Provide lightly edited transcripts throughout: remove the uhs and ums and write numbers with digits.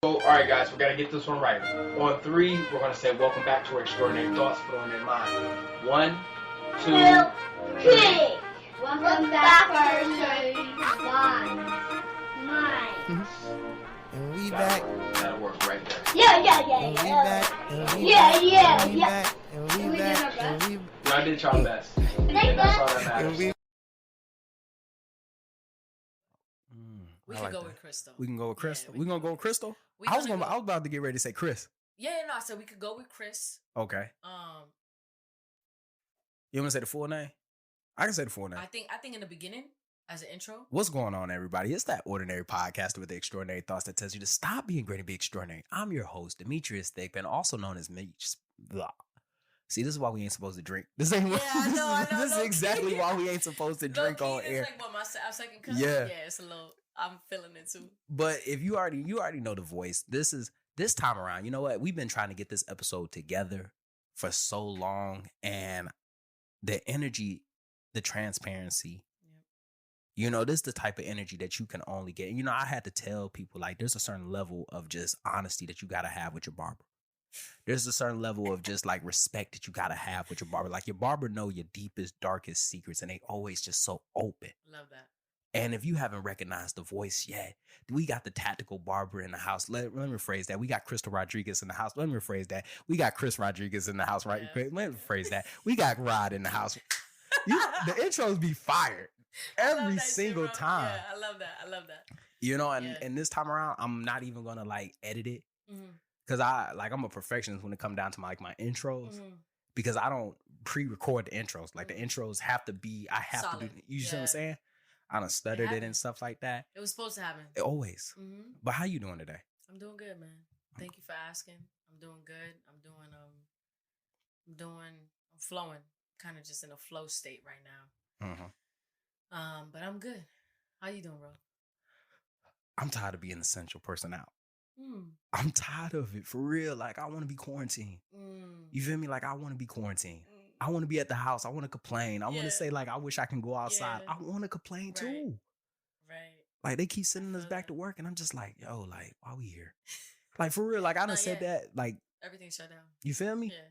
So, all right, guys, we got to get this one right. On three, we're going to say, welcome back to our extraordinary thoughts put on their mind. 1, 2, 3. Welcome back to our extraordinary mind. And we back. That'll work right there. Yeah. And we back. And we Yeah. back. And we back. And we We did our back. And we Y'all did y'all best. Thank And that's all God. that matters. and we. We I can like go that. with Crystal. We can go with Crystal. Yeah, we gonna go with Crystal. We I was gonna I was about to get ready to say Chris. Yeah, no, I said we could go with Chris. Okay. You want to say the full name? I can say the full name. I think in the beginning, as an intro. What's going on, everybody? It's that ordinary podcast with the extraordinary thoughts that tells you to stop being great and be extraordinary. I'm your host, Demetrius Thigpen, also known as Meech. Blah. See, this is why we ain't supposed to drink. This ain't. Yeah, I know. This is low-key. exactly why we ain't supposed to drink Low-key, on it's air. like what my second cousin. Yeah. Yeah, it's a little. I'm feeling it too. But if you already know the voice, this time around, you know what? We've been trying to get this episode together for so long, and the energy, the transparency, you know, this is the type of energy that you can only get. And, you know, I had to tell people, like, there's a certain level of just honesty that you got to have with your barber. There's a certain level of just, like, respect that you got to have with your barber. Like, your barber know your deepest, darkest secrets, and they always just so open. Love that. And if you haven't recognized the voice yet, we got the tactical barber in the house. Let me rephrase that. We got Kris Rodriguez in the house. Let me rephrase that. We got Kris Rodriguez in the house, right? Yeah. Let me rephrase that. We got Rod in the house. The intros be fired every single time. Yeah, I love that. You know, and this time around, I'm not even gonna like edit it because I'm a perfectionist when it comes down to my intros because I don't pre-record the intros. Like the intros have to be, I have Solid. to do. You see what I'm saying? I done stuttered it and stuff like that. It was supposed to happen. Always. But how you doing today? I'm doing good, man. Thank you for asking. I'm doing good. I'm flowing. Kind of just in a flow state right now. But I'm good. How you doing, bro? I'm tired of being the central person out. I'm tired of it, for real. Like, I want to be quarantined. You feel me? Like, I want to be quarantined. I want to be at the house. I want to complain. I want to say, like, I wish I can go outside. Yeah. I want to complain too. Right. Like, they keep sending us back to work, and I'm just like, yo, like, why we here? Like, for real. Like, I done said that. Like, everything's shut down. You feel me? Yeah.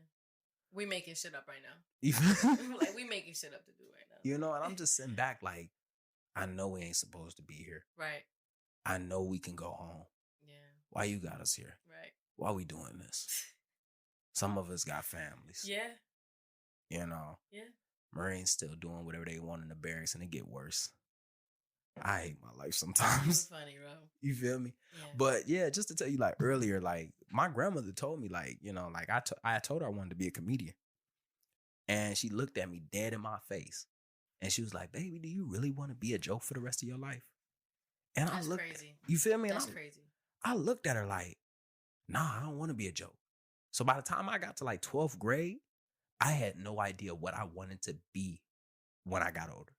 We making shit up right now. You feel Like, we making shit up to do right now. You know, and I'm just sitting back like, I know we ain't supposed to be here. Right. I know we can go home. Yeah. Why you got us here? Right. Why we doing this? Some of us got families. Yeah. You know? Yeah. Marines still doing whatever they want in the barracks, and it get worse. I hate my life sometimes. It's funny, bro. You feel me? Yeah. But yeah, just to tell you, like earlier, like my grandmother told me, like, you know, like I told her I wanted to be a comedian. And she looked at me dead in my face. And she was like, baby, do you really want to be a joke for the rest of your life? And That's I looked, crazy. You feel me? That's And crazy. I looked at her like, nah, I don't want to be a joke. So by the time I got to like 12th grade, I had no idea what I wanted to be when I got older.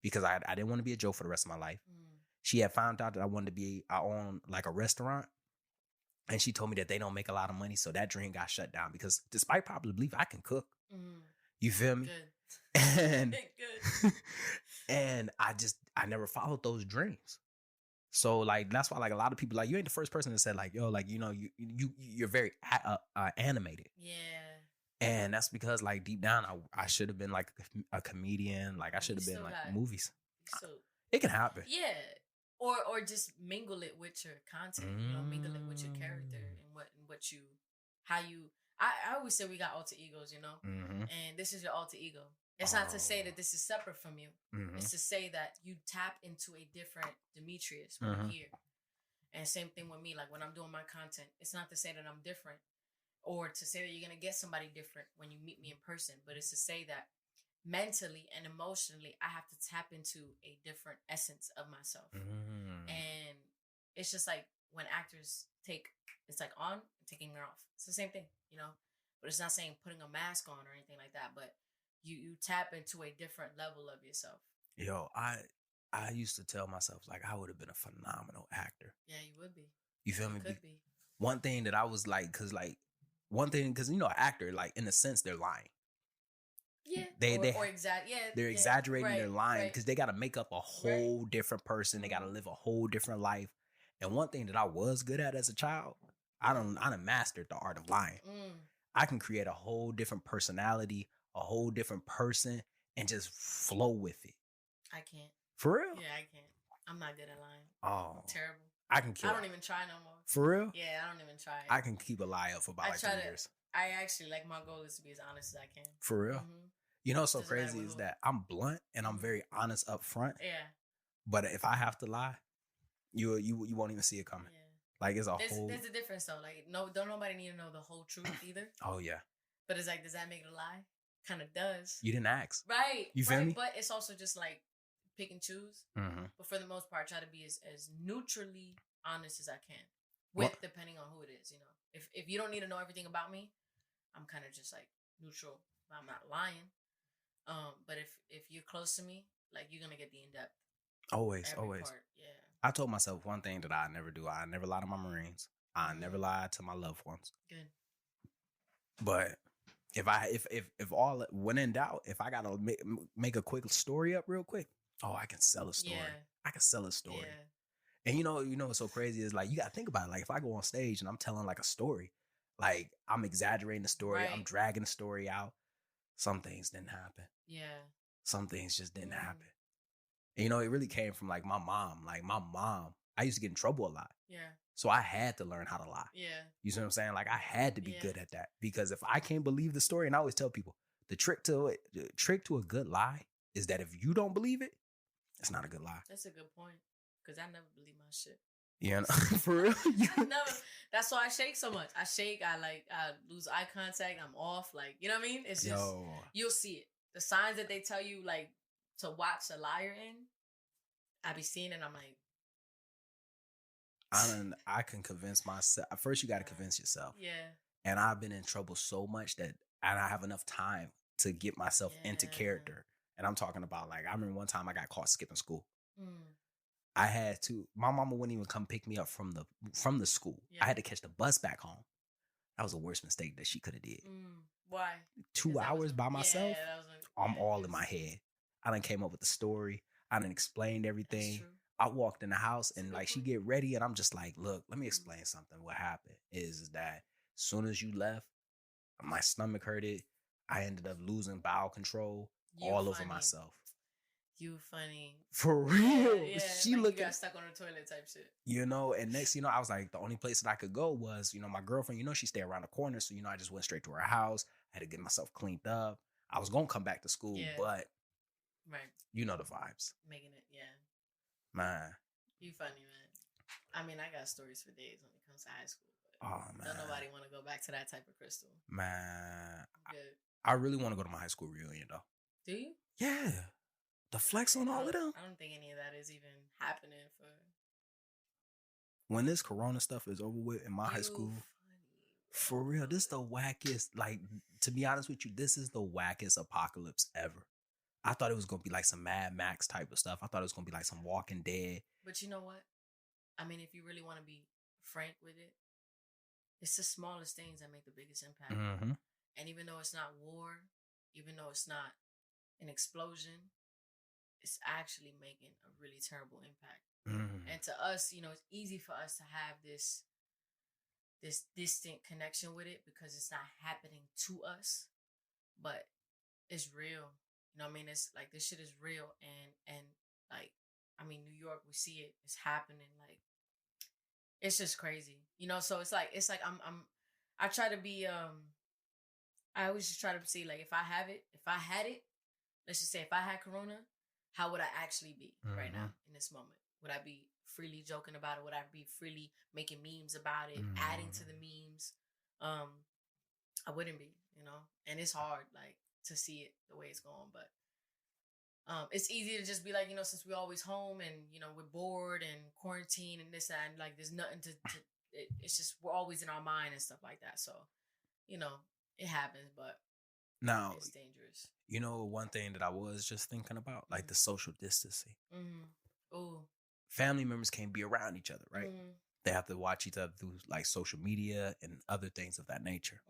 Because I didn't want to be a joke for the rest of my life. She had found out that I own like a restaurant. And she told me that they don't make a lot of money. So that dream got shut down because despite popular belief, I can cook. You feel me? Good. And Good. and I never followed those dreams. So like that's why like a lot of people like you ain't the first person that said like yo like you know you're very animated. Yeah. And that's because like deep down I should have been like a comedian, like I should have been like movies. So it can happen. yeah. Or just mingle it with your content, you know, mingle it with your character and how you I always say we got alter egos, you know, and this is your alter ego. It's not to say that this is separate from you. It's to say that you tap into a different Demetrius when you're here. And same thing with me. Like when I'm doing my content, it's not to say that I'm different or to say that you're going to get somebody different when you meet me in person. But it's to say that mentally and emotionally, I have to tap into a different essence of myself. And it's just like when actors it's like on and taking it off. It's the same thing, you know, but it's not saying putting a mask on or anything like that. But you tap into a different level of yourself. Yo, I used to tell myself like I would have been a phenomenal actor. Yeah, you would be. You feel me? Could be. One thing that I was like, because you know, an actor, like in a sense, they're lying. Yeah, they're exaggerating their lying because right. they got to make up a whole different person. They got to live a whole different life. And one thing that I was good at as a child, I done mastered the art of lying. I can create a whole different personality, a whole different person, and just flow with it. I can't. For real? Yeah, I can't. I'm not good at lying. Oh. Terrible. I can kill. I don't even try no more. For real? Yeah, I don't even try. I can keep a lie up for about 2 years. I actually, like, my goal is to be as honest as I can. For real? Mm-hmm. You know what's so crazy is that I'm blunt and I'm very honest up front. Yeah. But if I have to lie, you won't even see it coming. Yeah. Like, there's a difference though. Like, don't nobody need to know the whole truth either. Oh yeah. But it's like, does that make it a lie? Kind of does. You didn't ask. Right. You feel me? But it's also just like pick and choose. Mm-hmm. But for the most part, try to be as neutrally honest as I can. Depending on who it is, you know. If you don't need to know everything about me, I'm kind of just like neutral. I'm not lying. But if you're close to me, like, you're gonna get the in-depth. Always. Part. Yeah. I told myself one thing that I never do. I never lie to my Marines. I never lie to my loved ones. Good. But if all when in doubt, if I gotta make a quick story up real quick, I can sell a story. Yeah. I can sell a story. Yeah. And you know what's so crazy is, like, you gotta think about it. Like, if I go on stage and I'm telling like a story, like, I'm exaggerating the story, I'm dragging the story out. Some things didn't happen. Yeah. Some things just didn't happen. And, it really came from, like, my mom. Like, my mom, I used to get in trouble a lot. Yeah. So I had to learn how to lie. Yeah. You see what I'm saying? Like, I had to be good at that, because if I can't believe the story, and I always tell people, the trick to a good lie is that if you don't believe it, it's not a good lie. That's a good point, because I never believe my shit. Yeah, for real. Never. That's why I shake so much. I shake. I lose eye contact. I'm off. Like, you know what I mean? It's just you'll see it. The signs that they tell you, like, to watch a liar in, I be seeing it. And I'm like, I can convince myself. First, you got to convince yourself. Yeah. And I've been in trouble so much that I don't have enough time to get myself into character. And I'm talking about, like, I remember one time I got caught skipping school. I had to. My mama wouldn't even come pick me up from the school. Yeah. I had to catch the bus back home. That was the worst mistake that she could have did. Why? 2 hours by myself. I'm all in my head. I done came up with the story. I done explained everything. I walked in the house and, like, she get ready, and I'm just like, look, let me explain something. What happened is that as soon as you left, my stomach hurted. I ended up losing bowel control over myself. You funny. For real. Yeah, she like, you got stuck on the toilet type shit. And next, I was like, the only place that I could go was, my girlfriend, she stayed around the corner. So, I just went straight to her house. I had to get myself cleaned up. I was going to come back to school, but you know the vibes. Making it, yeah. Man. You funny, man. I mean, I got stories for days when it comes to high school. But man. Don't nobody want to go back to that type of crystal. Man. I really want to go to my high school reunion, though. Do you? Yeah. The flex on all of them. I don't think any of that is even happening for. When this corona stuff is over with in my high school, for real, this is the wackest. Like, to be honest with you, this is the wackest apocalypse ever. I thought it was gonna be like some Mad Max type of stuff. I thought it was gonna be like some Walking Dead. But you know what? I mean, if you really want to be frank with it, it's the smallest things that make the biggest impact. Mm-hmm. And even though it's not war, even though it's not an explosion, it's actually making a really terrible impact. Mm. And to us, it's easy for us to have this distant connection with it because it's not happening to us, but it's real. You know what I mean? It's like, this shit is real. And like, I mean, New York, we see it. It's happening. Like, it's just crazy. So it's like I try to be, I always just try to see, like, if I had it, let's just say if I had Corona, how would I actually be right now in this moment? Would I be freely joking about it? Would I be freely making memes about it, adding to the memes? I wouldn't be, and it's hard, like, to see it the way it's going, but it's easy to just be like, since we're always home and, we're bored and quarantine and this and like, there's nothing to it's just, we're always in our mind and stuff like that. So, it happens, but now it's dangerous. One thing that I was just thinking about, like the social distancing. Ooh. Family members can't be around each other, right? They have to watch each other through, like, social media and other things of that nature.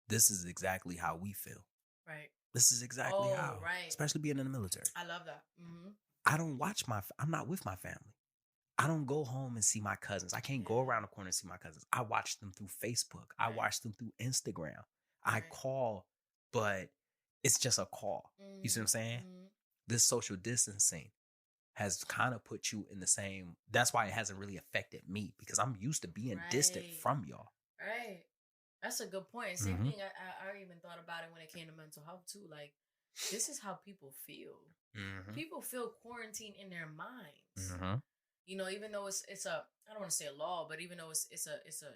This is exactly how we feel. Right. This is exactly how. Right. Especially being in the military. I love that. I don't watch I'm not with my family. I don't go home and see my cousins. I can't go around the corner and see my cousins. I watch them through Facebook. I watch them through Instagram. I call, but it's just a call. You see what I'm saying? This social distancing has kind of put you in the same. That's why it hasn't really affected me, because I'm used to being distant from y'all. Right. That's a good point. Same thing. I even thought about it when it came to mental health too. Like, this is how people feel. People feel quarantined in their minds. You know, even though it's a, I don't want to say a law, but even though it's a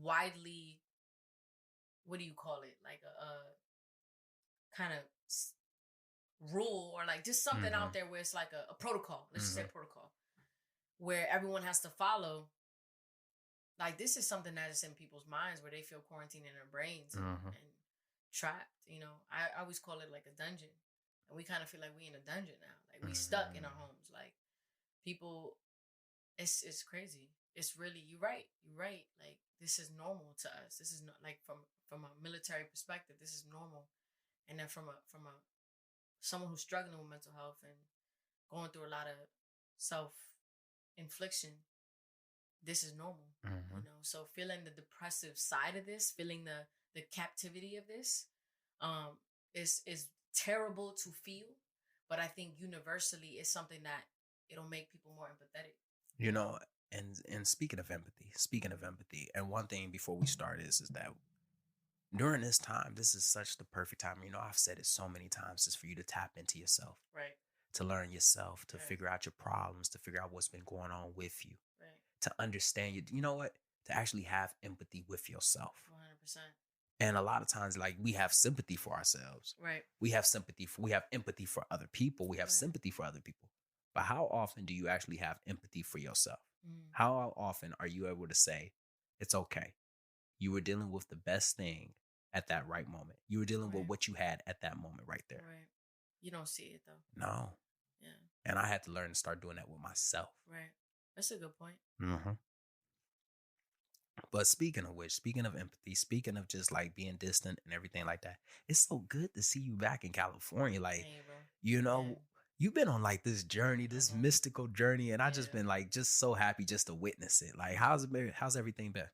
widely, what do you call it? Like a kind of rule, or like just something out there where it's like a protocol. Let's just say protocol, where everyone has to follow. Like, this is something that is in people's minds, where they feel quarantined in their brains and trapped. You know, I always call it like a dungeon, and we kind of feel like we in a dungeon now. Like, we stuck in our homes. Like, people, it's crazy. It's really, you're right. Like, this is normal to us. This is not like from a military perspective. This is normal, and then from a someone who's struggling with mental health and going through a lot of self-infliction, this is normal. You know, so feeling the depressive side of this, feeling the captivity of this, is terrible to feel. But I think universally it's something that it'll make people more empathetic. You know, and speaking of empathy, and one thing before we start is that during this time, this is such the perfect time. You know, I've said it so many times, is for you to tap into yourself. Right. To learn yourself, to figure out your problems, to figure out what's been going on with you. Right. To understand you know what? To actually have empathy with yourself. 100%. And a lot of times, like, we have sympathy for ourselves. Right. We have empathy for other people. We have sympathy for other people. But how often do you actually have empathy for yourself? How often are you able to say, it's okay, you were dealing with the best thing at that right moment. You were dealing with what you had at that moment right there. Right. You don't see it though. No. Yeah. And I had to learn to start doing that with myself. Right. That's a good point. But speaking of empathy, speaking of just like being distant and everything like that, it's so good to see you back in California. Like, you know, you've been on like this journey, this mystical journey, and I just been like just so happy just to witness it. Like, how's everything been?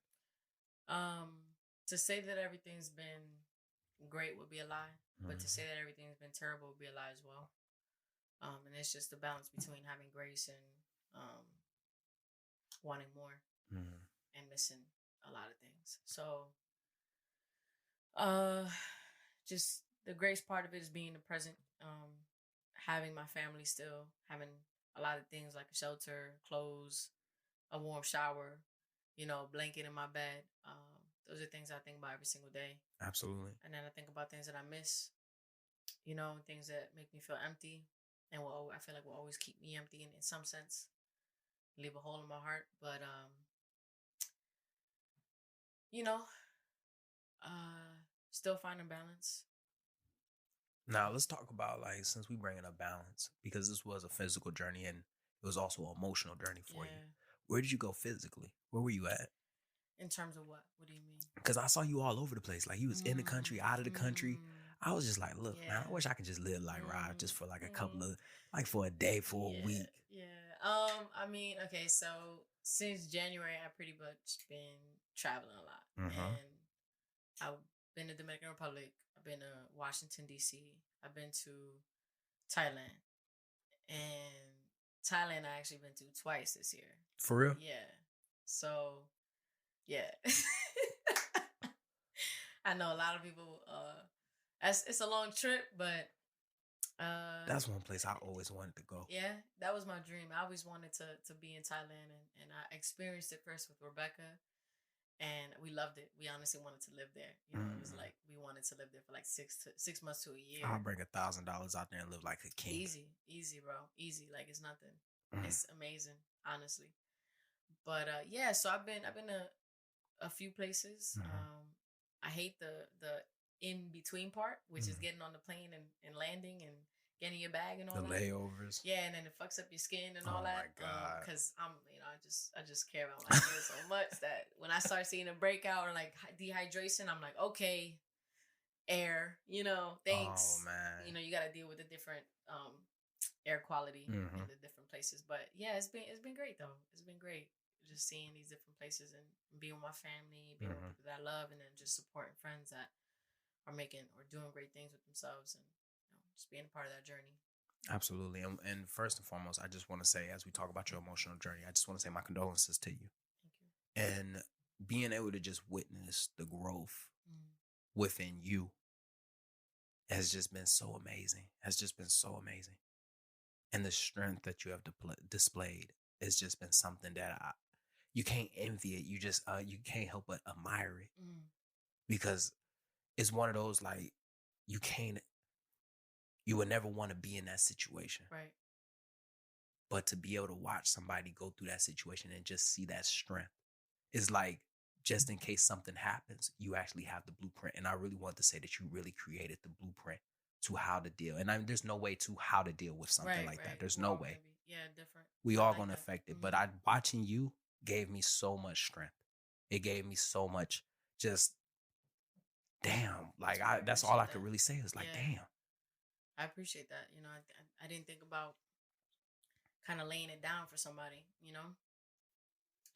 To say that everything's been great would be a lie, but to say that everything's been terrible would be a lie as well. And it's just the balance between having grace and wanting more and missing a lot of things. So just the grace part of it is being in the present, having my family still, having a lot of things like a shelter, clothes, a warm shower, you know, blanket in my bed. Those are things I think about every single day. Absolutely. And then I think about things that I miss, you know, things that make me feel empty, and I feel like will always keep me empty in some sense, leave a hole in my heart. But you know, still finding balance. Now let's talk about, like, since we bringing up balance, because this was a physical journey and it was also an emotional journey for you. Where did you go physically? Where were you at? In terms of what? What do you mean? Because I saw you all over the place. Like, you was in the country, out of the country. I was just like, look, man, I wish I could just live like Rob just for like a couple of, like, for a day, for a week. Yeah. I mean, okay, so since January, I've pretty much been traveling a lot. And I've been to Dominican Republic. I've been to Washington, D.C. I've been to Thailand. And Thailand I actually been to twice this year. For real? Yeah. So, yeah. I know a lot of people, it's a long trip, but that's one place I always wanted to go. Yeah, that was my dream. I always wanted to be in Thailand, and I experienced it first with Rebecca, and we loved it. We honestly wanted to live there. You know, it was like we wanted to live there for like 6 months to a year. I'll bring $1,000 out there and live like a king. Easy, bro. Easy. Like, it's nothing. It's amazing, honestly. But yeah, so I've been to a few places. I hate the in between part, which is getting on the plane and landing and getting your bag and all the that. layovers. Yeah, and then it fucks up your skin and all that. Oh my God. Because I just care about my skin so much that when I start seeing a breakout or like dehydration, I'm like, okay, air, you know, thanks. Oh man. You know, you got to deal with the different air quality in the different places. But yeah, it's been great though. It's been great just seeing these different places and being with my family, being with people that I love, and then just supporting friends that are making or doing great things with themselves, and just being a part of that journey. Absolutely. And first and foremost, I just want to say, as we talk about your emotional journey, I just want to say my condolences to you. Thank you. And being able to just witness the growth within you has just been so amazing. And the strength that you have displayed has just been something that you can't envy it. You just you can't help but admire it, because it's one of those, like, you would never want to be in that situation, right? But to be able to watch somebody go through that situation and just see that strength is like, just in case something happens, you actually have the blueprint. And I really want to say that you really created the blueprint to how to deal. And there's no way to how to deal with something like that. There's no way. Different. We all gonna affect it. But watching you gave me so much strength. It gave me so much, just damn. Like, that's all I could really say is like, damn. I appreciate that. I didn't think about kind of laying it down for somebody,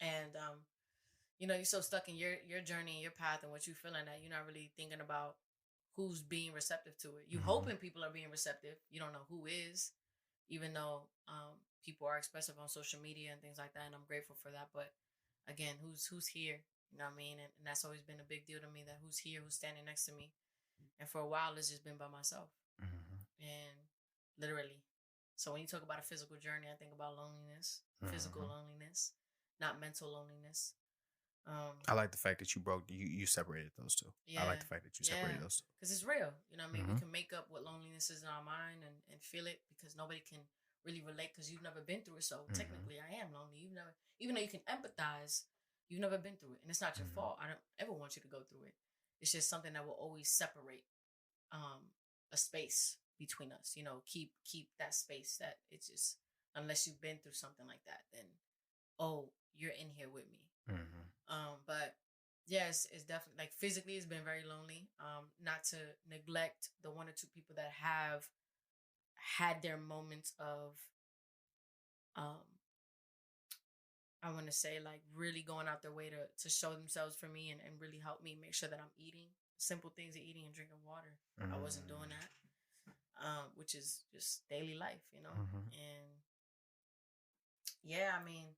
and you're so stuck in your journey, your path, and what you're feeling that you're not really thinking about who's being receptive to it. You hoping people are being receptive. You don't know who is, even though people are expressive on social media and things like that, and I'm grateful for that. But again, who's here? You know what I mean? And that's always been a big deal to me, that who's here, who's standing next to me. And for a while, it's just been by myself. And literally. So when you talk about a physical journey, I think about loneliness, physical loneliness, not mental loneliness. I like the fact that you separated those two. I like the fact that you separated those two. Because it's real. You know what I mean? We can make up what loneliness is in our mind and feel it, because nobody can really relate, because you've never been through it. So technically I am lonely. Even though you can empathize, you've never been through it. And it's not your fault. I don't ever want you to go through it. It's just something that will always separate a space between us. Keep that space, that it's just, unless you've been through something like that, then you're in here with me. But yes, it's definitely, like, physically it's been very lonely. Not to neglect the one or two people that have had their moments of I want to say, like, really going out their way to show themselves for me and really help me make sure that I'm eating simple things of eating and drinking water. I wasn't doing that, which is just daily life, and yeah, I mean,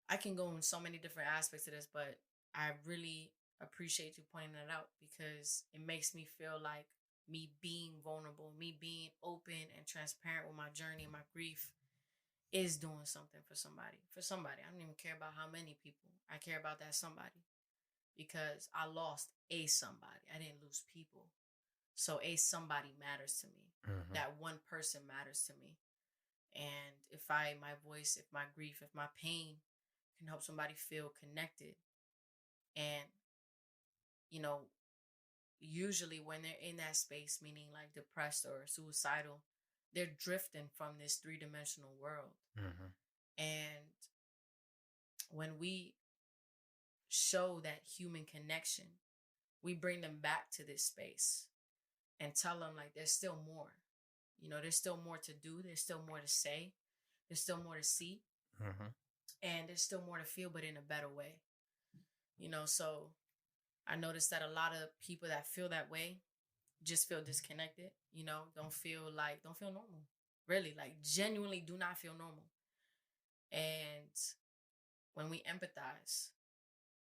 I can go in so many different aspects of this, but I really appreciate you pointing that out, because it makes me feel like me being vulnerable, me being open and transparent with my journey and my grief is doing something for somebody. I don't even care about how many people. I care about that somebody, because I lost a somebody. I didn't lose people. So a somebody matters to me. That one person matters to me. And if my voice, if my grief, if my pain can help somebody feel connected, and usually when they're in that space, meaning like depressed or suicidal, they're drifting from this 3-dimensional world. And when we show that human connection, we bring them back to this space and tell them, like, there's still more. There's still more to do. There's still more to say. There's still more to see. And there's still more to feel, but in a better way. So I noticed that a lot of people that feel that way just feel disconnected, don't feel normal. Really, like, genuinely do not feel normal. And when we empathize,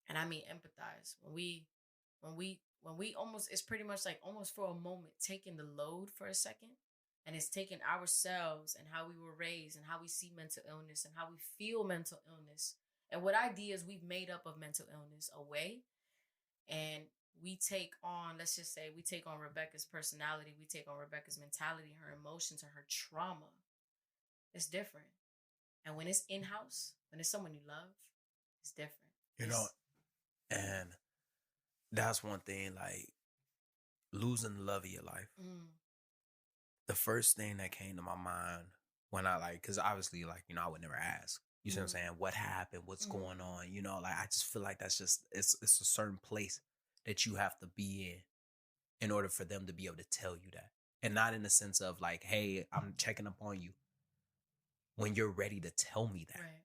and I mean empathize, when we almost, it's pretty much like almost for a moment taking the load for a second, and it's taking ourselves and how we were raised and how we see mental illness and how we feel mental illness and what ideas we've made up of mental illness away. And we take on, let's just say, we take on Rebecca's personality, we take on Rebecca's mentality, her emotions, and her trauma. It's different. And when it's in-house, when it's someone you love, it's different. And that's one thing, like, losing the love of your life. The first thing that came to my mind when because obviously, like, I would never ask. You see what I'm saying? What happened? What's going on? Like, I just feel like that's just, it's a certain place that you have to be in order for them to be able to tell you that. And not in the sense of like, hey, I'm checking up on you. when you're ready to tell me that. Right.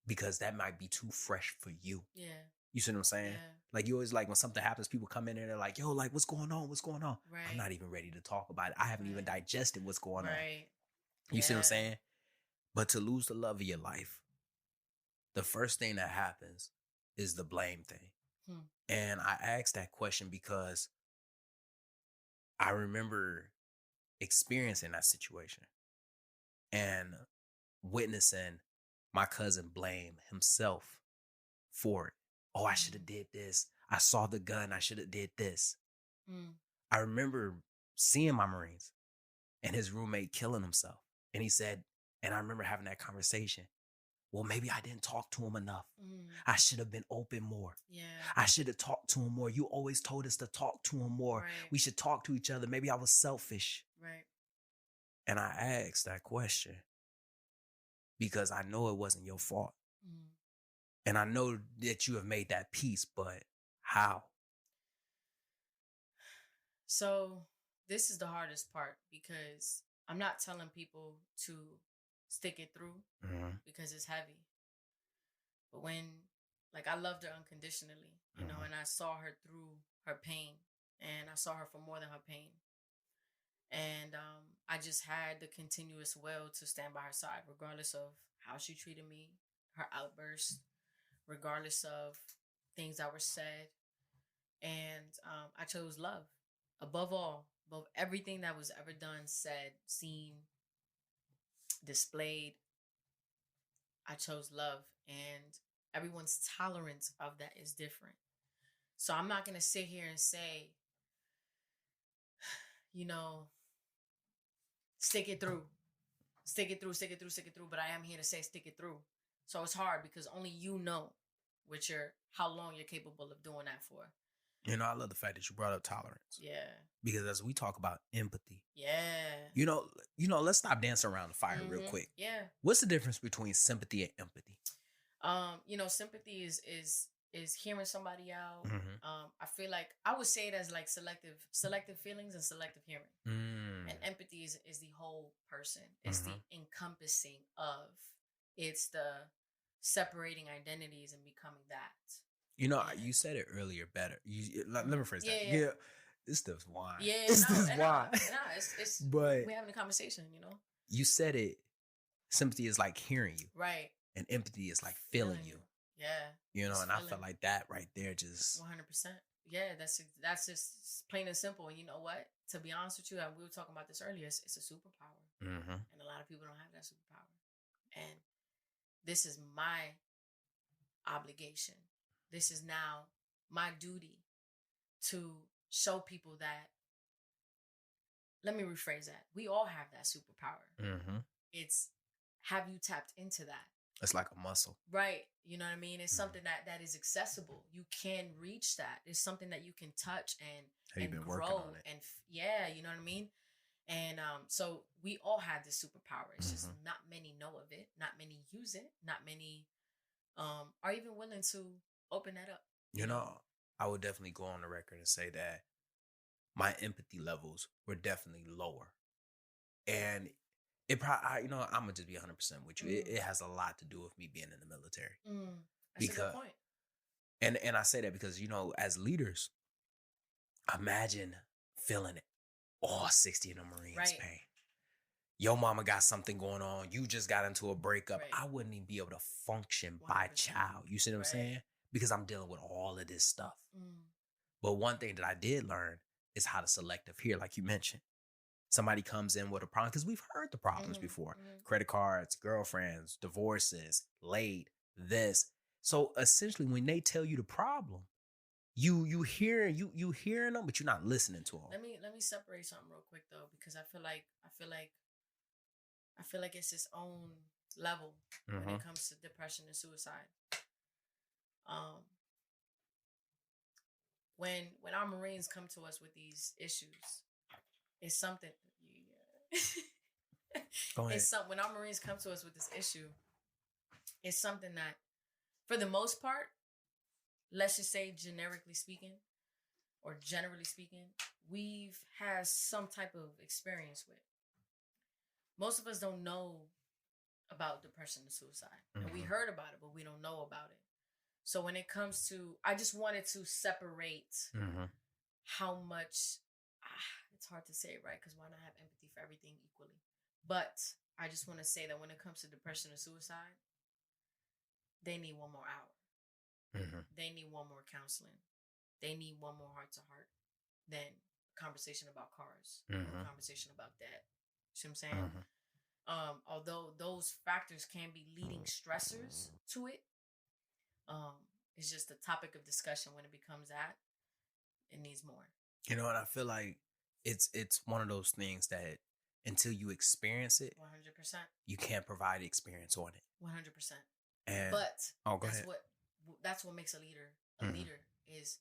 Because that might be too fresh for you. Yeah. You see what I'm saying? Yeah. Like, you always like when something happens, people come in and they're like, yo, like, what's going on? What's going on? Right. I'm not even ready to talk about it. I haven't even digested what's going on. You see what I'm saying? But to lose the love of your life, the first thing that happens is the blame thing. And I asked that question because I remember experiencing that situation and witnessing my cousin blame himself for it. Oh, I should have did this. I saw the gun. I should have did this. I remember seeing my Marines and his roommate killing himself. And he said, and I remember having that conversation. Well, maybe I didn't talk to him enough. I should have been open more. Yeah. I should have talked to him more. You always told us to talk to him more. Right. We should talk to each other. Maybe I was selfish. Right. And I asked that question because I know it wasn't your fault. And I know that you have made that peace, but how? So this is the hardest part because I'm not telling people to stick it through because it's heavy. But when, like, I loved her unconditionally, you know, and I saw her through her pain and I saw her for more than her pain. And I just had the continuous will to stand by her side, regardless of how she treated me, her outbursts, regardless of things that were said. And I chose love above all, above everything that was ever done, said, seen, displayed. I chose love, and everyone's tolerance of that is different. So I'm not going to sit here and say, you know, stick it through, but I am here to say stick it through. So it's hard because only you know how long you're capable of doing that for. You know, I love the fact that you brought up tolerance. Yeah. Because as we talk about empathy. Yeah. You know, let's stop dancing around the fire real quick. Yeah. What's the difference between sympathy and empathy? You know, sympathy is hearing somebody out. I feel like I would say it as like selective feelings and selective hearing. And empathy is the whole person. It's the encompassing of. It's the separating identities and becoming that. You know, you said it earlier better. Let me rephrase that. Yeah. This stuff's wine. Yeah, this is wine. It's but we're having a conversation, you know. You said it. Sympathy is like hearing you, right? And empathy is like feeling you. Yeah, you know, and I felt like that right there, just 100%. Yeah, that's just plain and simple. And you know what? To be honest with you, we were talking about this earlier. It's a superpower, and a lot of people don't have that superpower. And this is my obligation. This is now my duty to show people that. Let me rephrase that. We all have that superpower. It's, have you tapped into that? It's like a muscle. Right. You know what I mean? It's something that is accessible. You can reach that. It's something that you can touch and been grow. Working on it? And yeah, you know what I mean? And so we all have this superpower. It's just not many know of it. Not many use it. Not many are even willing to open that up. You know, I would definitely go on the record and say that my empathy levels were definitely lower. And it probably, you know, I'm going to just be 100% with you. It has a lot to do with me being in the military. That's a good point. And I say that because, you know, as leaders, imagine feeling it. All 60 of the Marines pain. Your mama got something going on. You just got into a breakup. I wouldn't even be able to function 100%. by child. You see what I'm saying? Because I'm dealing with all of this stuff. But one thing that I did learn is how to selective hear, like you mentioned. Somebody comes in with a problem, because we've heard the problems before. Credit cards, girlfriends, divorces, late, this. So essentially, when they tell you the problem, you hearing them, but you're not listening to them. Let me separate something real quick though, because I feel like it's its own level when it comes to depression and suicide. When our Marines come to us with these issues, it's something. Go ahead. When our Marines come to us with this issue, it's something that, for the most part, let's just say generally speaking, we've had some type of experience with. Most of us don't know about depression and suicide. And we heard about it, but we don't know about it. So when it comes to, I just wanted to separate how much, it's hard to say it right, because why not have empathy for everything equally? But I just want to say that when it comes to depression and suicide, they need one more hour. They need one more counseling. They need one more heart to heart than conversation about cars, or conversation about that. See what I'm saying? Although those factors can be leading stressors to it, it's just a topic of discussion. When it becomes that, it needs more. You know, and I feel like it's one of those things that until you experience it, 100%, you can't provide experience on it. 100%. And but go that's ahead. That's what makes a leader. A leader is,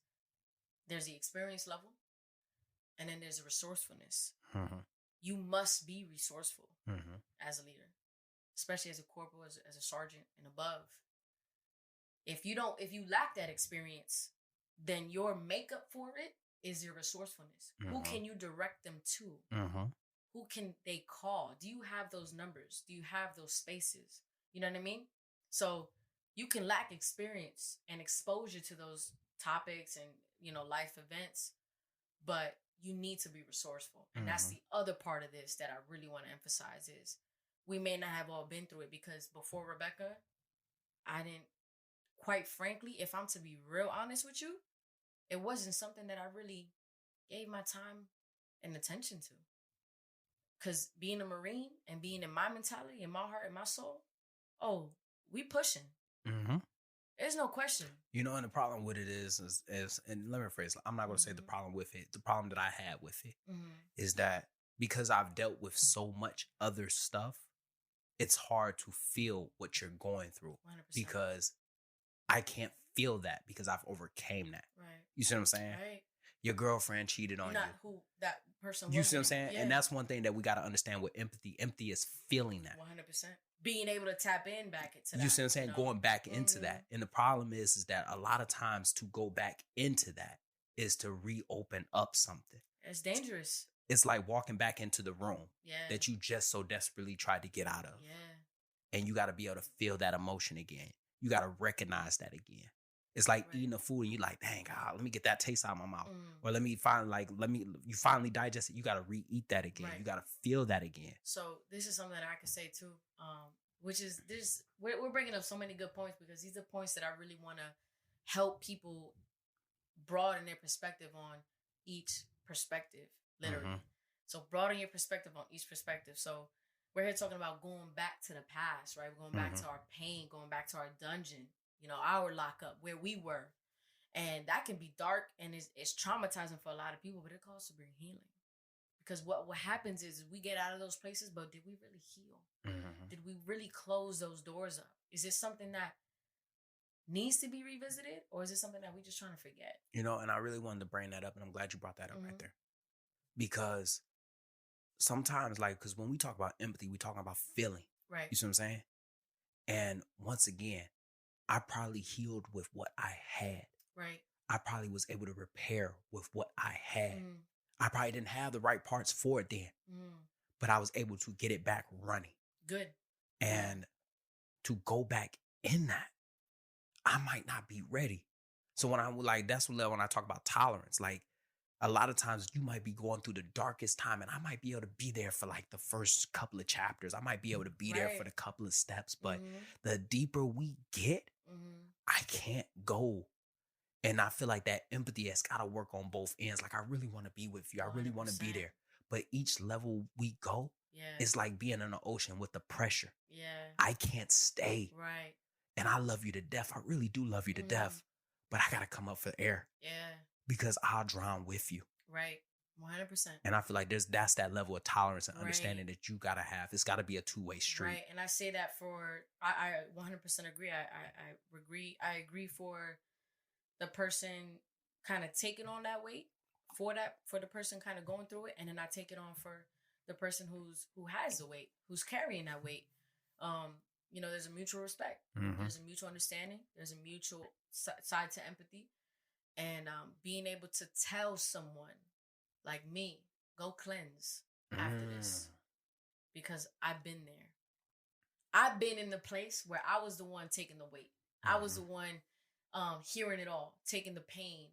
there's the experience level, and then there's a resourcefulness. You must be resourceful as a leader, especially as a corporal, as a sergeant and above. If you lack that experience, then your makeup for it is your resourcefulness. Who can you direct them to? Who can they call? Do you have those numbers? Do you have those spaces? You know what I mean? So you can lack experience and exposure to those topics and, life events, but you need to be resourceful. And that's the other part of this that I really want to emphasize is, we may not have all been through it, because before Rebecca, I didn't, quite frankly, if I'm to be real honest with you, it wasn't something that I really gave my time and attention to. Because being a Marine and being in my mentality, in my heart, and my soul, we pushing. There's no question. And the problem with it is and let me rephrase, I'm not going to say the problem with it. The problem that I had with it is that because I've dealt with so much other stuff, it's hard to feel what you're going through 100%. because I can't feel that because I've overcame that. Right. You see what I'm saying? Right. Your girlfriend cheated on you. Not who that person was. You see what I'm saying? Yeah. And that's one thing that we got to understand with empathy. Empathy is feeling that. 100%. Being able to tap in back into that. You see what I'm saying? Going back into that. And the problem is that a lot of times to go back into that is to reopen up something. It's dangerous. It's like walking back into the room that you just so desperately tried to get out of. Yeah. And you got to be able to feel that emotion again. You got to recognize that again. It's like eating a food and you're like, dang, God, let me get that taste out of my mouth. Or you finally digest it. You got to re-eat that again. Right. You got to feel that again. So this is something that I could say too, which is this, we're bringing up so many good points, because these are points that I really want to help people broaden their perspective on each perspective, literally. So broaden your perspective on each perspective. So we're here talking about going back to the past, right? We're going back to our pain, going back to our dungeon, our lockup, where we were. And that can be dark and it's traumatizing for a lot of people, but it can also bring healing. Because what happens is we get out of those places, but did we really heal? Did we really close those doors up? Is this something that needs to be revisited, or is it something that we're just trying to forget? And I really wanted to bring that up, and I'm glad you brought that up right there. Because sometimes, because when we talk about empathy, we're talking about feeling. Right. You see what I'm saying? And once again, I probably healed with what I had. Right. I probably was able to repair with what I had. I probably didn't have the right parts for it then, but I was able to get it back running. Good. And to go back in that, I might not be ready. So when that's when I talk about tolerance, a lot of times you might be going through the darkest time and I might be able to be there for the first couple of chapters. I might be able to be there for the couple of steps, but the deeper we get, I can't go. And I feel like that empathy has got to work on both ends. I really want to be with you. I really want to be there. But each level we go, it's like being in the ocean with the pressure. Yeah. I can't stay. Right. And I love you to death. I really do love you to death. But I got to come up for air. Yeah. Because I'll drown with you. Right. 100%. And I feel like that's that level of tolerance and understanding that you got to have. It's got to be a two-way street. Right. And I say that I 100% agree. I agree for the person kind of taking on that weight, for the person kind of going through it. And then I take it on for the person who has the weight, who's carrying that weight. There's a mutual respect. There's a mutual understanding. There's a mutual side to empathy. And being able to tell someone like me, go cleanse after this. Because I've been there. I've been in the place where I was the one taking the weight. I was the one hearing it all, taking the pain,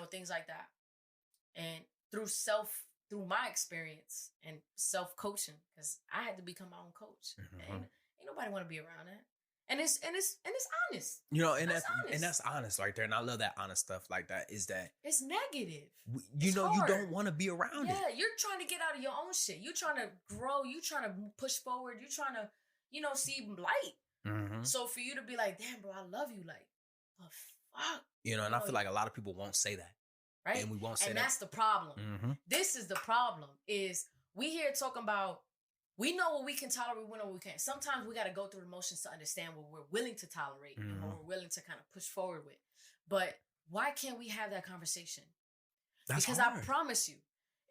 things like that. And through my experience and self-coaching, because I had to become my own coach. And ain't nobody want to be around that. And it's honest. And that's honest right there. And I love that honest stuff like that. Is that it's negative. You don't want to be around it. Yeah, you're trying to get out of your own shit. You're trying to grow. You're trying to push forward. You're trying to, see light. So for you to be like, damn, bro, I love you. Like, the fuck. And I feel like a lot of people won't say that. Right. And we won't say that. And that's the problem. This is the problem is we here talking about, we know what we can tolerate, we know what we can't. Sometimes we got to go through emotions to understand what we're willing to tolerate and what we're willing to kind of push forward with. But why can't we have that conversation? Because hard. I promise you,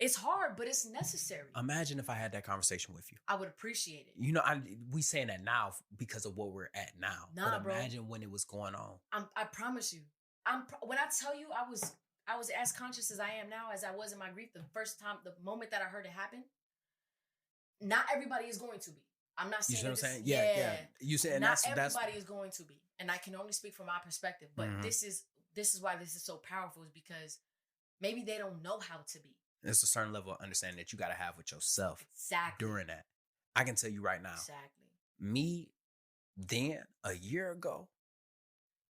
it's hard, but it's necessary. Imagine if I had that conversation with you. I would appreciate it. We saying that now because of what we're at now. Nah, but imagine when it was going on. I promise you. When I tell you I was as conscious as I am now as I was in my grief the moment that I heard it happen. Not everybody is going to be. I'm not saying. You see what I'm saying? Yeah. You said not everybody is going to be, and I can only speak from my perspective. But this is why this is so powerful, is because maybe they don't know how to be. There's a certain level of understanding that you got to have with yourself. Exactly. During that, I can tell you right now. Exactly. Me, then a year ago,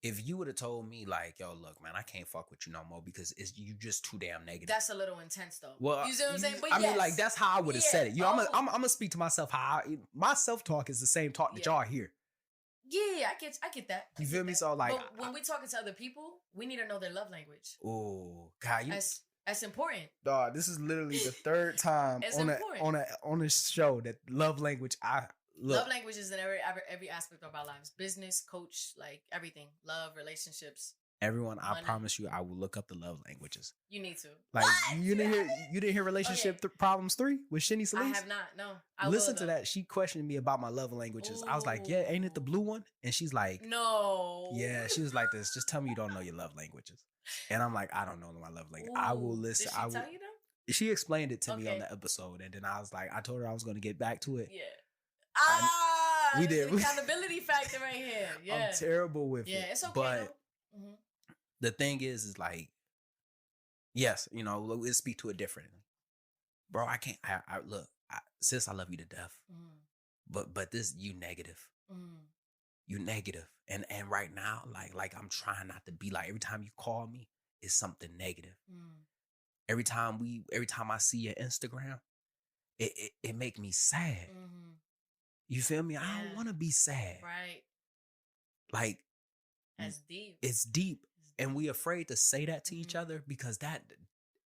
if you would have told me like, yo, look, man, I can't fuck with you no more because you just too damn negative. That's a little intense though. Well, you see what I'm saying? But I mean, like, that's how I would have said it. I'm gonna speak to myself how my self-talk is the same talk that y'all hear. Yeah, I get that. You feel me? So like, but when we talking to other people, we need to know their love language. Oh, God, that's important. Dog, this is literally the third time on a show that love language. Love language is in every aspect of our lives. Business, coach, like everything. Love, relationships. Everyone, I promise you, I will look up the love languages. You need to. Like, you didn't hear Relationship Problems 3 with Shinny Solis? I have not, no. Listen to that. She questioned me about my love languages. Ooh. I was like, yeah, ain't it the blue one? And she's like, no. Yeah, she was like this. Just tell me you don't know your love languages. And I'm like, I don't know my love language. Ooh. I will listen. Did she tell you though? She explained it to me on the episode. And then I was like, I told her I was going to get back to it. Yeah. We did. Accountability factor right here. Yeah. I'm terrible with it. Yeah, it's okay. But the thing is like, yes, we'll speak to it differently. Bro, I can't. Look, sis, I love you to death. But this, you negative. You negative. And right now, like I'm trying not to be like, every time you call me, it's something negative. Every time I see your Instagram, it make me sad. You feel me? Yeah. I don't want to be sad. Right. Like, that's deep. It's deep. And we afraid to say that to each other because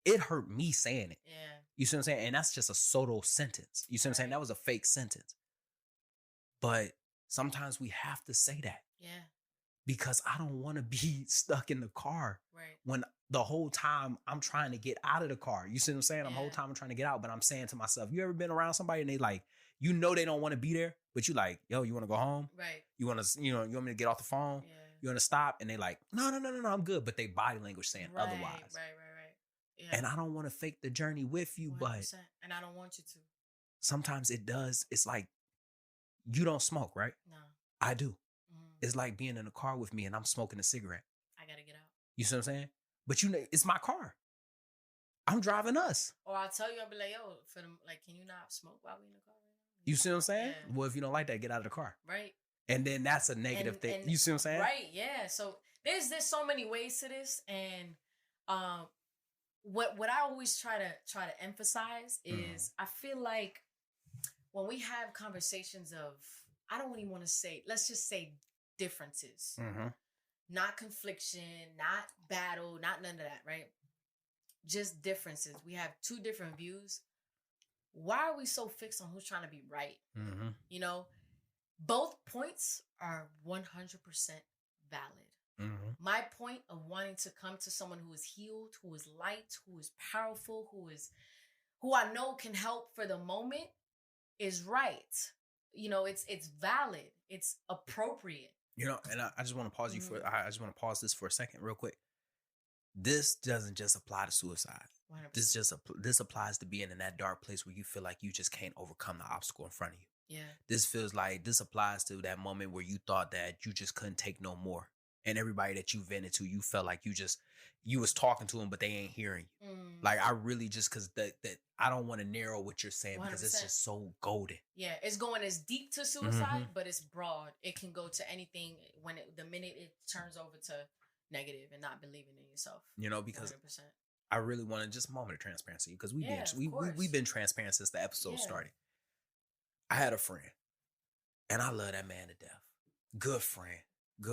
it hurt me saying it. Yeah. You see what I'm saying? And that's just a pseudo sentence. You see what I'm saying? That was a fake sentence. But sometimes we have to say that. Yeah. Because I don't want to be stuck in the car. Right. When the whole time I'm trying to get out of the car. You see what I'm saying? The whole time I'm trying to get out, but I'm saying to myself, you ever been around somebody and they like, they don't want to be there, but you like, yo, you want to go home? Right. You want to, you want me to get off the phone? Yeah. You want to stop? And they like, no, I'm good. But they body language saying otherwise. Right. Yeah. And I don't want to fake the journey with you, 100%. but. And I don't want you to. Sometimes it does. It's like, you don't smoke, right? No. I do. It's like being in a car with me and I'm smoking a cigarette. I got to get out. You see what I'm saying? But it's my car. I'm driving us. Or I'll tell you, I'll be like, yo, can you not smoke while we in the car? You see what I'm saying? Yeah. Well, if you don't like that, get out of the car. Right. And then that's a negative thing. You see what I'm saying? Right. Yeah. So there's so many ways to this, and what I always try to emphasize is I feel like when we have conversations of, I don't even want to say, let's just say differences, not confliction, not battle, not none of that, right? Just differences. We have two different views. Why are we so fixed on who's trying to be right? Both points are 100% valid. My point of wanting to come to someone who is healed, who is light, who is powerful, who I know can help for the moment is right. It's valid. It's appropriate. And I just want to pause I just want to pause this for a second real quick. This doesn't just apply to suicide. 100%. This applies to being in that dark place where you feel like you just can't overcome the obstacle in front of you. Yeah. This feels like this applies to that moment where you thought that you just couldn't take no more. And everybody that you vented to, you felt like you was talking to them, but they ain't hearing you. Like, I really just, because that I don't want to narrow what you're saying 100%. Because it's just so golden. Yeah, it's going as deep to suicide, but it's broad. It can go to anything the minute it turns over to negative and not believing in yourself. You know, because 100%. I really want to just a moment of transparency, because we've been transparent since the episode started. I had a friend, and I love that man to death. Good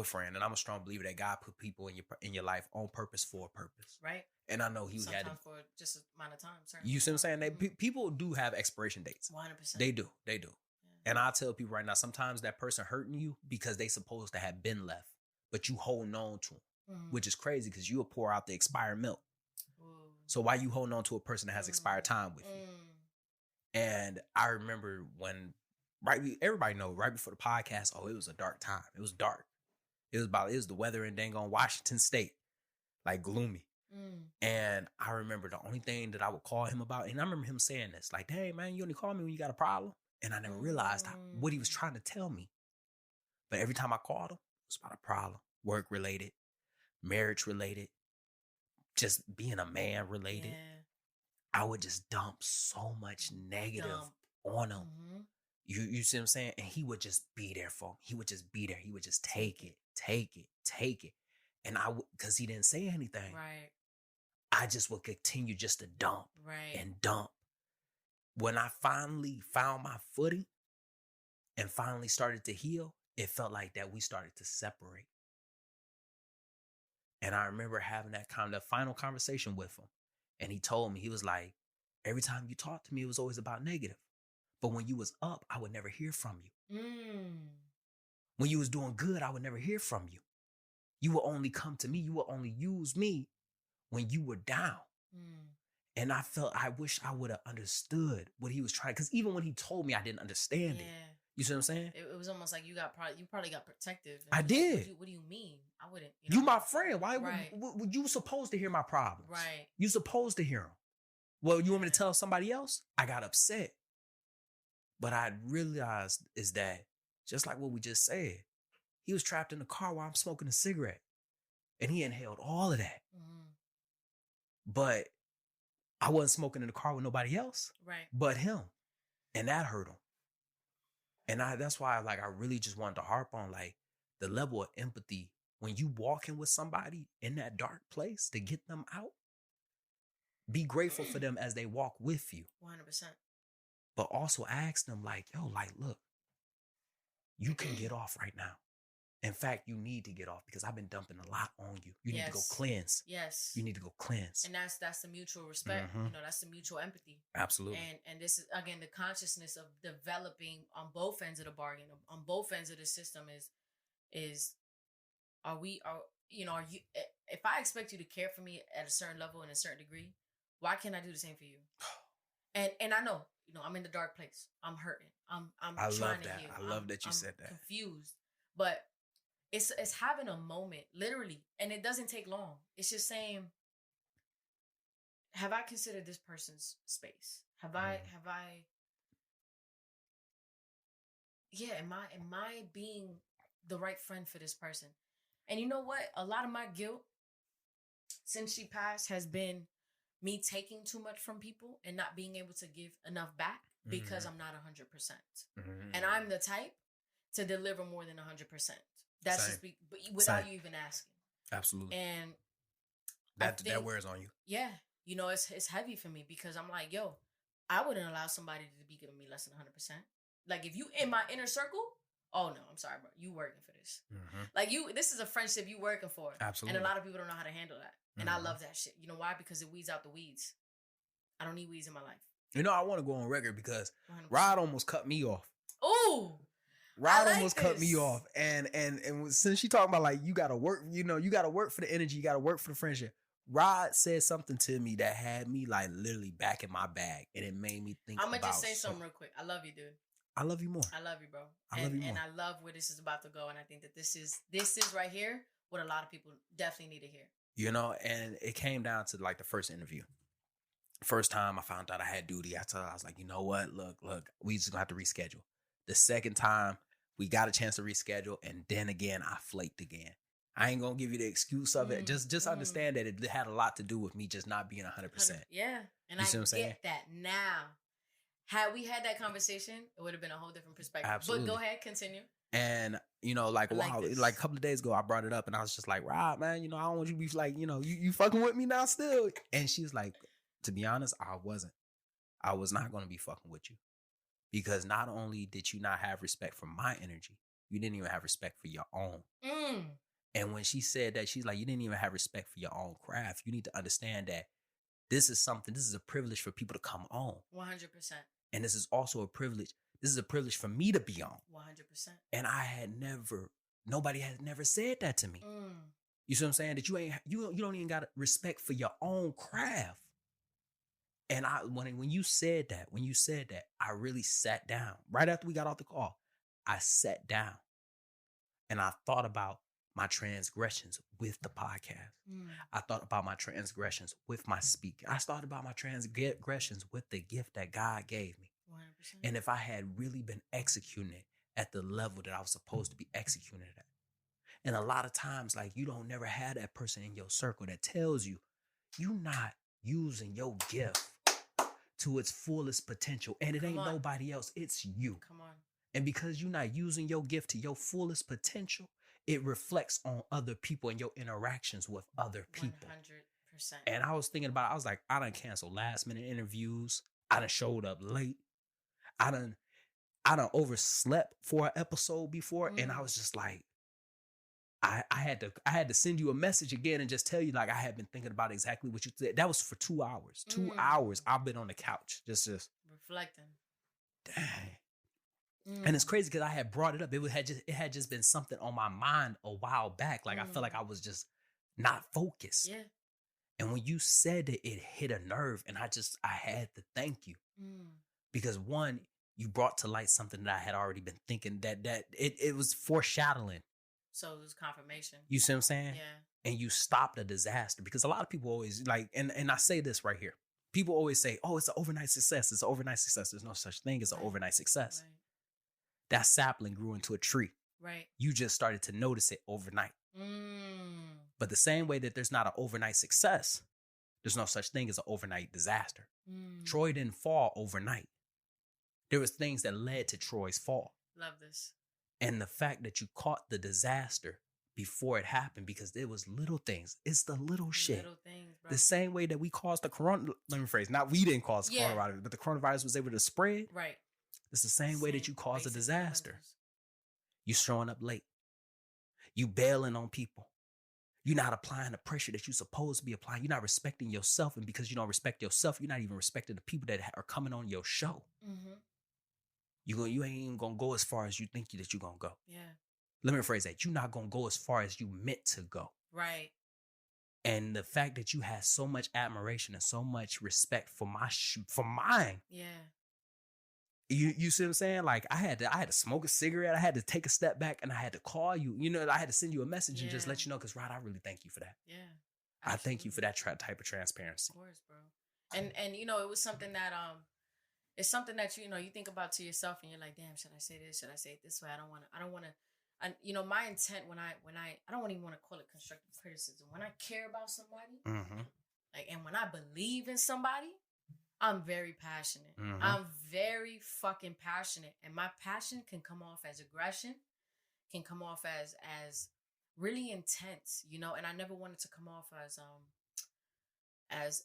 friend, and I'm a strong believer that God put people in your life on purpose for a purpose. Right. And I know Sometimes for just a amount of time. You see what I'm saying? People do have expiration dates. 100%. They do. Yeah. And I tell people right now, sometimes that person hurting you because they supposed to have been left, but you holding on to them, which is crazy because you'll pour out the expired milk. Ooh. So why you holding on to a person that has expired time with you? And I remember when, everybody know, right before the podcast, it was a dark time. It was dark. It was the weather in dang on Washington State, like gloomy. And I remember the only thing that I would call him about, and I remember him saying this, like, "Hey man, you only call me when you got a problem." And I never realized what he was trying to tell me. But every time I called him, it was about a problem, work related, marriage related, just being a man related. Yeah. I would just dump so much negative on him. You see what I'm saying? And he would just be there for me. He would just be there. He would just take it. And because he didn't say anything. Right. I just would continue just to dump and dump. When I finally found my footing and finally started to heal, it felt like that we started to separate. And I remember having that kind of final conversation with him. And he told me, he was like, every time you talked to me, it was always about negative. But when you was up, I would never hear from you. When you was doing good, I would never hear from you. You would only come to me. You would only use me when you were down. And I wish I would have understood what he was trying. Because even when he told me, I didn't understand it. You see what I'm saying? It was almost like you probably got protective. I did. Like, what do you mean? I wouldn't. You my friend. Why would you supposed to hear my problems? Right. You supposed to hear them. Well, you want me to tell somebody else? I got upset. But I realized is that, just like what we just said, he was trapped in the car while I'm smoking a cigarette. And he inhaled all of that. But I wasn't smoking in the car with nobody else. Right. But him. And that hurt him. And that's why I really just wanted to harp on the level of empathy when you walking with somebody in that dark place to get them out. Be grateful for them as they walk with you. 100%. But also ask them look, you can get off right now. In fact, you need to get off because I've been dumping a lot on you. You need to go cleanse. Yes. You need to go cleanse. And that's the mutual respect. That's the mutual empathy. Absolutely. And this is, again, the consciousness of developing on both ends of the bargain, on both ends of the system is are you, if I expect you to care for me at a certain level and a certain degree, why can't I do the same for you? And I know, I'm in the dark place. I'm hurting. I'm trying to heal. I love that you said that. Confused. But it's having a moment, literally, and it doesn't take long. It's just saying, have I considered this person's space? Am I being the right friend for this person? And you know what? A lot of my guilt since she passed has been me taking too much from people and not being able to give enough back because I'm not 100%. And I'm the type to deliver more than 100%. That's just without you even asking. Absolutely. And that wears on you. Yeah. It's heavy for me because I'm like, yo, I wouldn't allow somebody to be giving me less than 100%. Like, if you in my inner circle, oh no, I'm sorry, bro. You working for this. Like, this is a friendship you working for. Absolutely. And a lot of people don't know how to handle that. And I love that shit. You know why? Because it weeds out the weeds. I don't need weeds in my life. I want to go on record because 100%. Rod almost cut me off. Ooh. Rod almost cut me off. And since she talking about you got to work, you got to work for the energy. You got to work for the friendship. Rod said something to me that had me literally back in my bag. And it made me think I'm going to just say something real quick. I love you, dude. I love you more. I love you, bro. I love you more. And I love where this is about to go. And I think that this is right here what a lot of people definitely need to hear. And it came down to the first interview. First time I found out I had duty, I was like, you know what? Look, we just gonna have to reschedule. The second time, we got a chance to reschedule, and then again, I flaked again. I ain't gonna give you the excuse of it. Just understand that it had a lot to do with me just not being 100%. Yeah, and you see what I'm saying? Get that now. Had we had that conversation, it would have been a whole different perspective. Absolutely. But go ahead, continue. And like a couple of days ago, I brought it up, and I was just like, "Rob, man, I don't want you to be like, you fucking with me now still." And she was like, "To be honest, I wasn't. I was not going to be fucking with you, because not only did you not have respect for my energy, you didn't even have respect for your own." And when she said that, she's like, "You didn't even have respect for your own craft. You need to understand that this is a privilege for people to come on. 100%. And this is also a privilege. This is a privilege for me to be on." 100%. And nobody had never said that to me. You see what I'm saying? That you don't even got respect for your own craft. And when you said that, I really sat down. Right after we got off the call, I sat down and I thought about my transgressions with the podcast. I thought about my transgressions with my speaking. I thought about my transgressions with the gift that God gave me. 100%. And if I had really been executing it at the level that I was supposed to be executing it at. And a lot of times, like, you don't never have that person in your circle that tells you you're not using your gift to its fullest potential. And it ain't nobody else. It's you. Come on. And because you're not using your gift to your fullest potential, it reflects on other people and your interactions with other people. 100%. And I was thinking about it. I was like, I done canceled last minute interviews. I done showed up late. I done overslept for an episode before. And I was just like, I had to send you a message again and just tell you, like, I had been thinking about exactly what you said. That was for 2 hours. 2 hours I've been on the couch. Just reflecting. Dang. And it's crazy because I had brought it up. It had just been something on my mind a while back. Like, I felt like I was just not focused. Yeah. And when you said it hit a nerve, and I had to thank you. Because one, you brought to light something that I had already been thinking, that it was foreshadowing. So it was confirmation. You see what I'm saying? Yeah. And you stopped a disaster. Because a lot of people always like, and I say this right here. People always say, "Oh, it's an overnight success. It's an overnight success." There's no such thing as an overnight success. Right. That sapling grew into a tree. Right. You just started to notice it overnight. But the same way that there's not an overnight success, there's no such thing as an overnight disaster. Troy didn't fall overnight. There was things that led to Troy's fall. Love this. And the fact that you caught the disaster before it happened, because there was little things. It's the little shit. Little things, bro. The same way that we caused the corona. Let me rephrase. Not we didn't cause the coronavirus, but the coronavirus was able to spread. Right. It's the same way that you caused a disaster. You showing up late. You bailing on people. You're not applying the pressure that you're supposed to be applying. You're not respecting yourself. And because you don't respect yourself, you're not even respecting the people that are coming on your show. You ain't even going to go as far as you think that you're going to go. Yeah. Let me rephrase that. You're not going to go as far as you meant to go. Right. And the fact that you had so much admiration and so much respect for mine. Yeah. You see what I'm saying? Like, I had to smoke a cigarette. I had to take a step back, and I had to call you. I had to send you a message and just let you know, because, Rod, I really thank you for that. Yeah. Absolutely. I thank you for that type of transparency. Of course, bro. And it was something that it's something that you think about to yourself, and you're like, damn, should I say this? Should I say it this way? I don't want to. And my intent when I don't even want to call it constructive criticism. When I care about somebody, and when I believe in somebody, I'm very passionate. I'm very fucking passionate. And my passion can come off as aggression, can come off as really intense, and I never wanted to come off as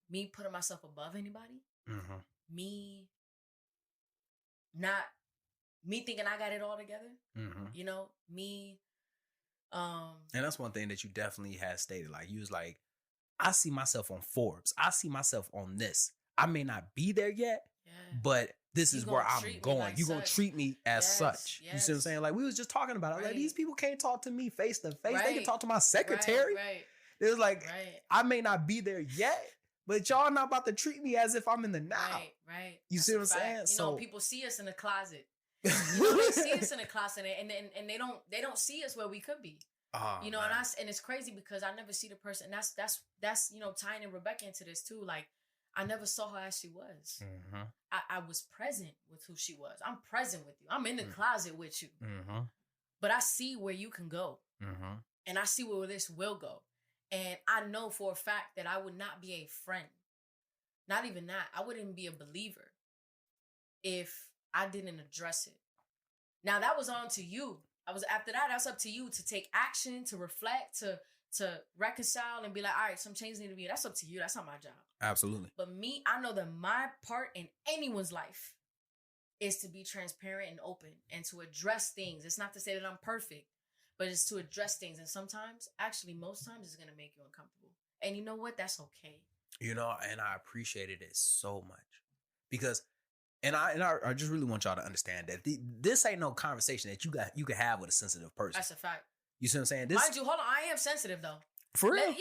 me putting myself above anybody. Me thinking I got it all together. And that's one thing that you definitely had stated. Like, you was like, I see myself on Forbes. I see myself on this. I may not be there yet, but this is where I'm going. Like, you're going to treat me as such. You see what I'm saying? Like, we was just talking about it. Like, these people can't talk to me face to face. They can talk to my secretary. It was like, I may not be there yet, but y'all not about to treat me as if I'm in the now. Right. You see what I'm saying? So people see us in the closet. They see us in the closet, and they don't see us where we could be. And it's crazy because I never see the person. That's tying in Rebecca into this too. Like, I never saw her as she was. Mm-hmm. I was present with who she was. I'm present with you. I'm in the closet with you. Mm-hmm. But I see where you can go. Mm-hmm. And I see where this will go. And I know for a fact that I would not be a friend. Not even that. I wouldn't be a believer if I didn't address it. Now, that was on to you. After that, that's up to you to take action, to reflect, to reconcile and be like, all right, some changes need to be. That's up to you. That's not my job. Absolutely. But me, I know that my part in anyone's life is to be transparent and open and to address things. It's not to say that I'm perfect, but it's to address things. And sometimes, actually, most times it's going to make you uncomfortable. And you know what? That's okay. You know, and I appreciated it so much because, and I just really want y'all to understand that this ain't no conversation that you can have with a sensitive person. That's a fact. You see what I'm saying? Mind you, hold on. I am sensitive though. For real? Yeah,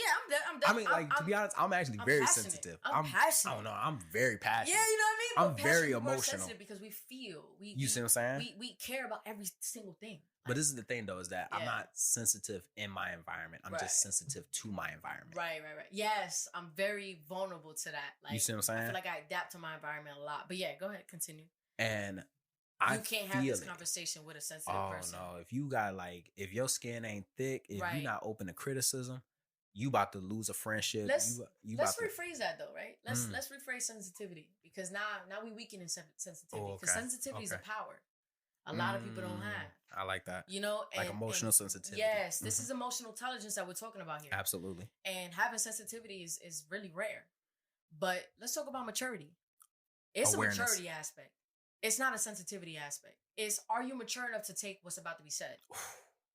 I'm I mean, like, to be honest, I'm actually very passionate. sensitive. I'm passionate. I don't know. I'm very passionate. Yeah, you know what I mean? I'm very emotional. Sensitive because we feel. You see what I'm saying? We care about every single thing. But this is the thing, though, is that I'm not sensitive in my environment. I'm just sensitive to my environment. Right. Yes, I'm very vulnerable to that. Like, you see what I'm saying? I feel like I adapt to my environment a lot. But yeah, go ahead, continue. And you can't have this conversation with a sensitive person. Oh, no. If you got, like, if your skin ain't thick, if you're not open to criticism, you about to lose a friendship. Let's rephrase that, though, right? Let's rephrase sensitivity. Because now we weaken in sensitivity. Because sensitivity is a power a lot of people don't have. I like that. You know? Like emotional sensitivity. Yes. This is emotional intelligence that we're talking about here. Absolutely. And having sensitivity is really rare. But let's talk about maturity. It's awareness. A maturity aspect. It's not a sensitivity aspect. It's, are you mature enough to take what's about to be said?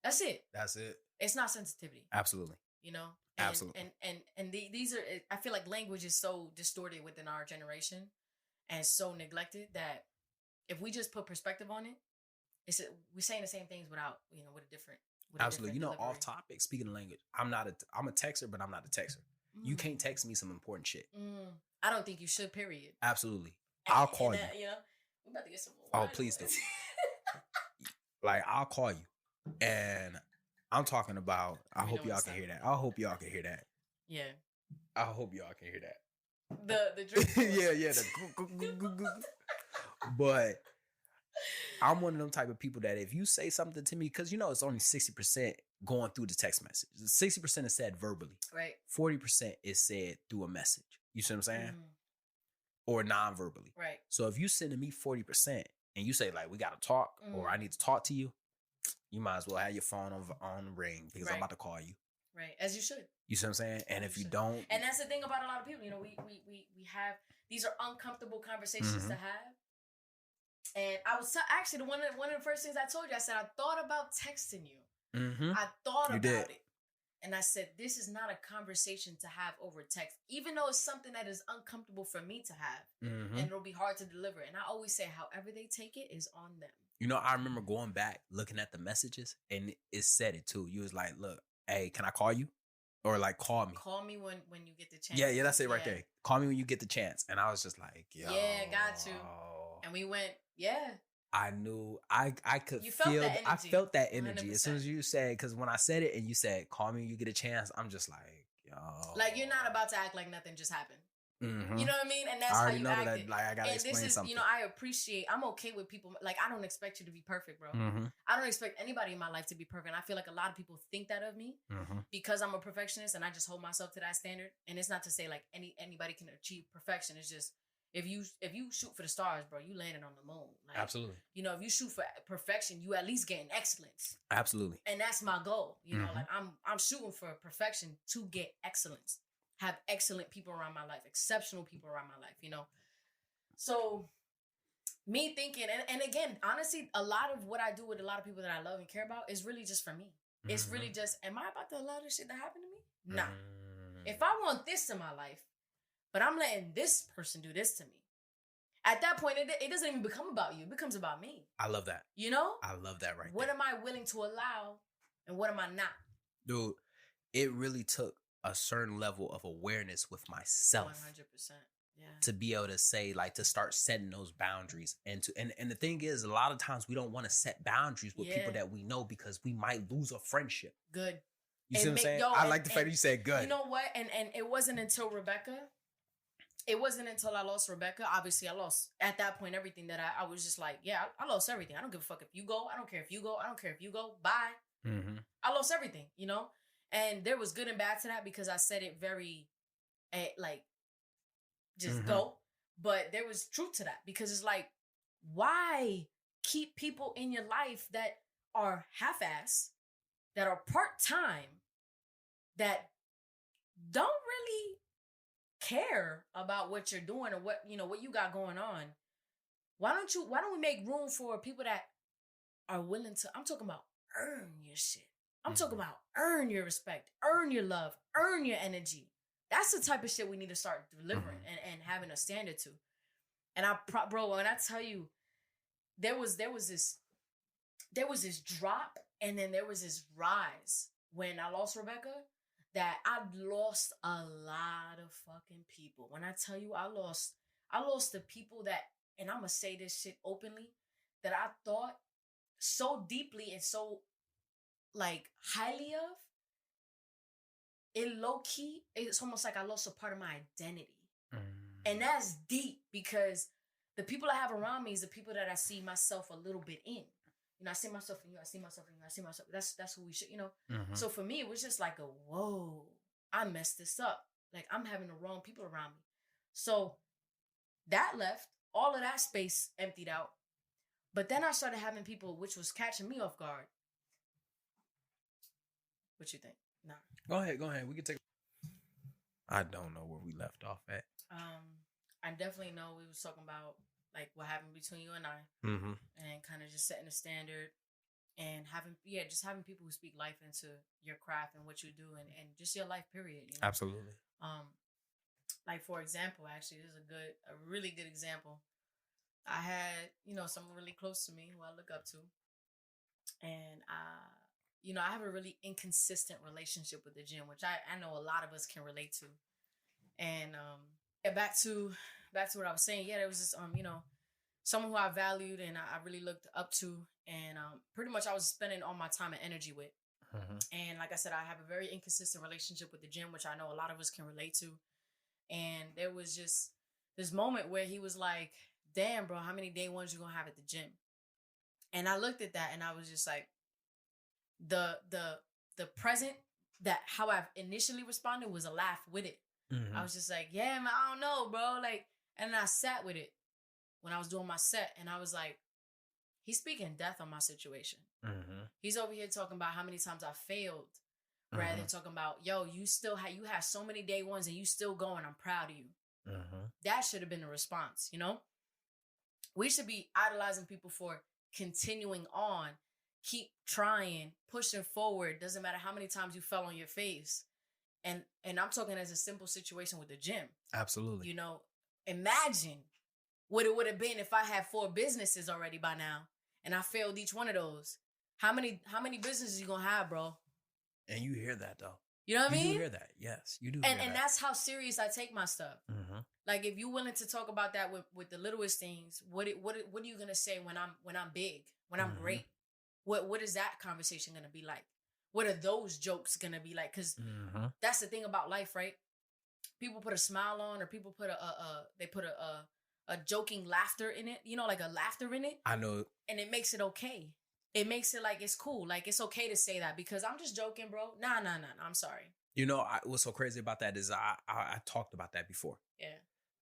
That's it. That's it. It's not sensitivity. Absolutely. You know? Absolutely. And these are, I feel like language is so distorted within our generation and so neglected that if we just put perspective on it, we're saying the same things without, with a different. Absolutely. Delivery. Off topic, speaking of language, I'm a texter, but I'm not a texter. You can't text me some important shit. I don't think you should, period. Absolutely. I'll call you. We're about to get some more. Oh, please do. Like, I'll call you. And I'm talking about, I hope y'all can hear that. I hope y'all can hear that. Yeah. I hope y'all can hear that. The drink. Yeah. But I'm one of them type of people that if you say something to me, because it's only 60% going through the text message. 60% is said verbally. Right. 40% is said through a message. You see what I'm saying? Or non-verbally. Right. So if you sending me 40% and you say, like, we got to talk or I need to talk to you, you might as well have your phone on ring because I'm about to call you. Right. As you should. You see what I'm saying? And if you don't. And that's the thing about a lot of people. We have, these are uncomfortable conversations to have. And I was actually one of the first things I told you, I said, I thought about texting you. Mm-hmm. I thought about it. And I said, this is not a conversation to have over text, even though it's something that is uncomfortable for me to have. And it'll be hard to deliver. And I always say, however they take it is on them. I remember going back, looking at the messages, and it said it too. You was like, look, hey, can I call you? Or like, call me. Call me when you get the chance. Yeah, that's it right there. Call me when you get the chance. And I was just like, yo. Yeah, got you. And we went, yeah. I knew I could feel that energy. I felt that energy 100%. As soon as you said, because when I said it and you said, call me when you get a chance, I'm just like, yo. Like, you're not about to act like nothing just happened. Mm-hmm. You know what I mean? And that's how you acted. That, like, I gotta and explain this is, something. I'm okay with people. Like, I don't expect you to be perfect, bro. Mm-hmm. I don't expect anybody in my life to be perfect. And I feel like a lot of people think that of me because I'm a perfectionist and I just hold myself to that standard. And it's not to say like anybody can achieve perfection. It's just, if you shoot for the stars, bro, you landed on the moon. Like, absolutely. If you shoot for perfection, you at least gain excellence. Absolutely. And that's my goal. Like I'm shooting for perfection to get excellence. Have excellent people around my life, exceptional people around my life, So me thinking, and again, honestly, a lot of what I do with a lot of people that I love and care about is really just for me. It's really just, am I about to allow this shit to happen to me? Nah. If I want this in my life, but I'm letting this person do this to me, at that point, it doesn't even become about you. It becomes about me. I love that. I love that right What there. am I willing to allow and what am I not? Dude, it really took a certain level of awareness with myself. 100%. Yeah. To be able to say, like, to start setting those boundaries. And the thing is, a lot of times we don't want to set boundaries with people that we know because we might lose a friendship. Good. You see what I'm saying? I like the fact that you said good. You know what? And it wasn't until Rebecca it wasn't until I lost Rebecca. Obviously, I lost at that point everything that I was just like, yeah, I lost everything. I don't give a fuck if you go. I don't care if you go. I don't care if you go. Bye. Mm-hmm. I lost everything, you know? And there was good and bad to that because I said it very, like, just go. But there was truth to that because it's like, why keep people in your life that are half-ass, that are part-time, that don't really care about what you're doing or what you got going on? Why don't we make room for people that are willing to, I'm talking about earn your shit. I'm talking about earn your respect, earn your love, earn your energy. That's the type of shit we need to start delivering and having a standard to. And bro, when I tell you, there was this drop and then there was this rise when I lost Rebecca, that I lost a lot of fucking people. When I tell you I lost the people that, and I'm gonna say this shit openly, that I thought so deeply and so like highly of. It low key, it's almost like I lost a part of my identity. And that's deep because the people I have around me is the people that I see myself a little bit in. You know, I see myself in you, I see myself in you, I see myself. That's who we should, So for me, it was just like whoa, I messed this up. Like I'm having the wrong people around me. So that left, all of that space emptied out. But then I started having people, which was catching me off guard. What you think? Nah. Go ahead. We can take. I don't know where we left off at. I definitely know we was talking about like what happened between you and I, and kind of just setting a standard and having people who speak life into your craft and what you do and just your life period. Absolutely. Like for example, actually, this is a really good example. I had someone really close to me who I look up to, and I have a really inconsistent relationship with the gym, which I know a lot of us can relate to. And back to what I was saying. Yeah, there was this someone who I valued and I really looked up to, and pretty much I was spending all my time and energy with. And like I said, I have a very inconsistent relationship with the gym, which I know a lot of us can relate to. And there was just this moment where he was like, "Damn, bro, how many day ones you gonna have at the gym?" And I looked at that and I was just like, the present, that how I initially responded was a laugh with it. I was just like, yeah, man, I don't know, bro. Like, and then I sat with it when I was doing my set, and I was like, he's speaking death on my situation. He's over here talking about how many times I failed, rather than talking about, yo, you have so many day ones and you still going. I'm proud of you. That should have been the response. We should be idolizing people for continuing on, keep trying, pushing forward. Doesn't matter how many times you fell on your face. And I'm talking as a simple situation with the gym. Absolutely. Imagine what it would have been if I had 4 businesses already by now and I failed each one of those. How many businesses you gonna have, bro? And you hear that though. You know what I mean? You hear that, yes, you do. And that's how serious I take my stuff. Like if you're willing to talk about that with the littlest things, what are you gonna say when I'm big, when I'm great? What is that conversation gonna be like? What are those jokes gonna be like? Because that's the thing about life, right? People put a smile on, or people put a joking laughter in it. Like a laughter in it. I know, and it makes it okay. It makes it like it's cool, like it's okay to say that because I'm just joking, bro. Nah. I'm sorry. What's so crazy about that is I talked about that before. Yeah.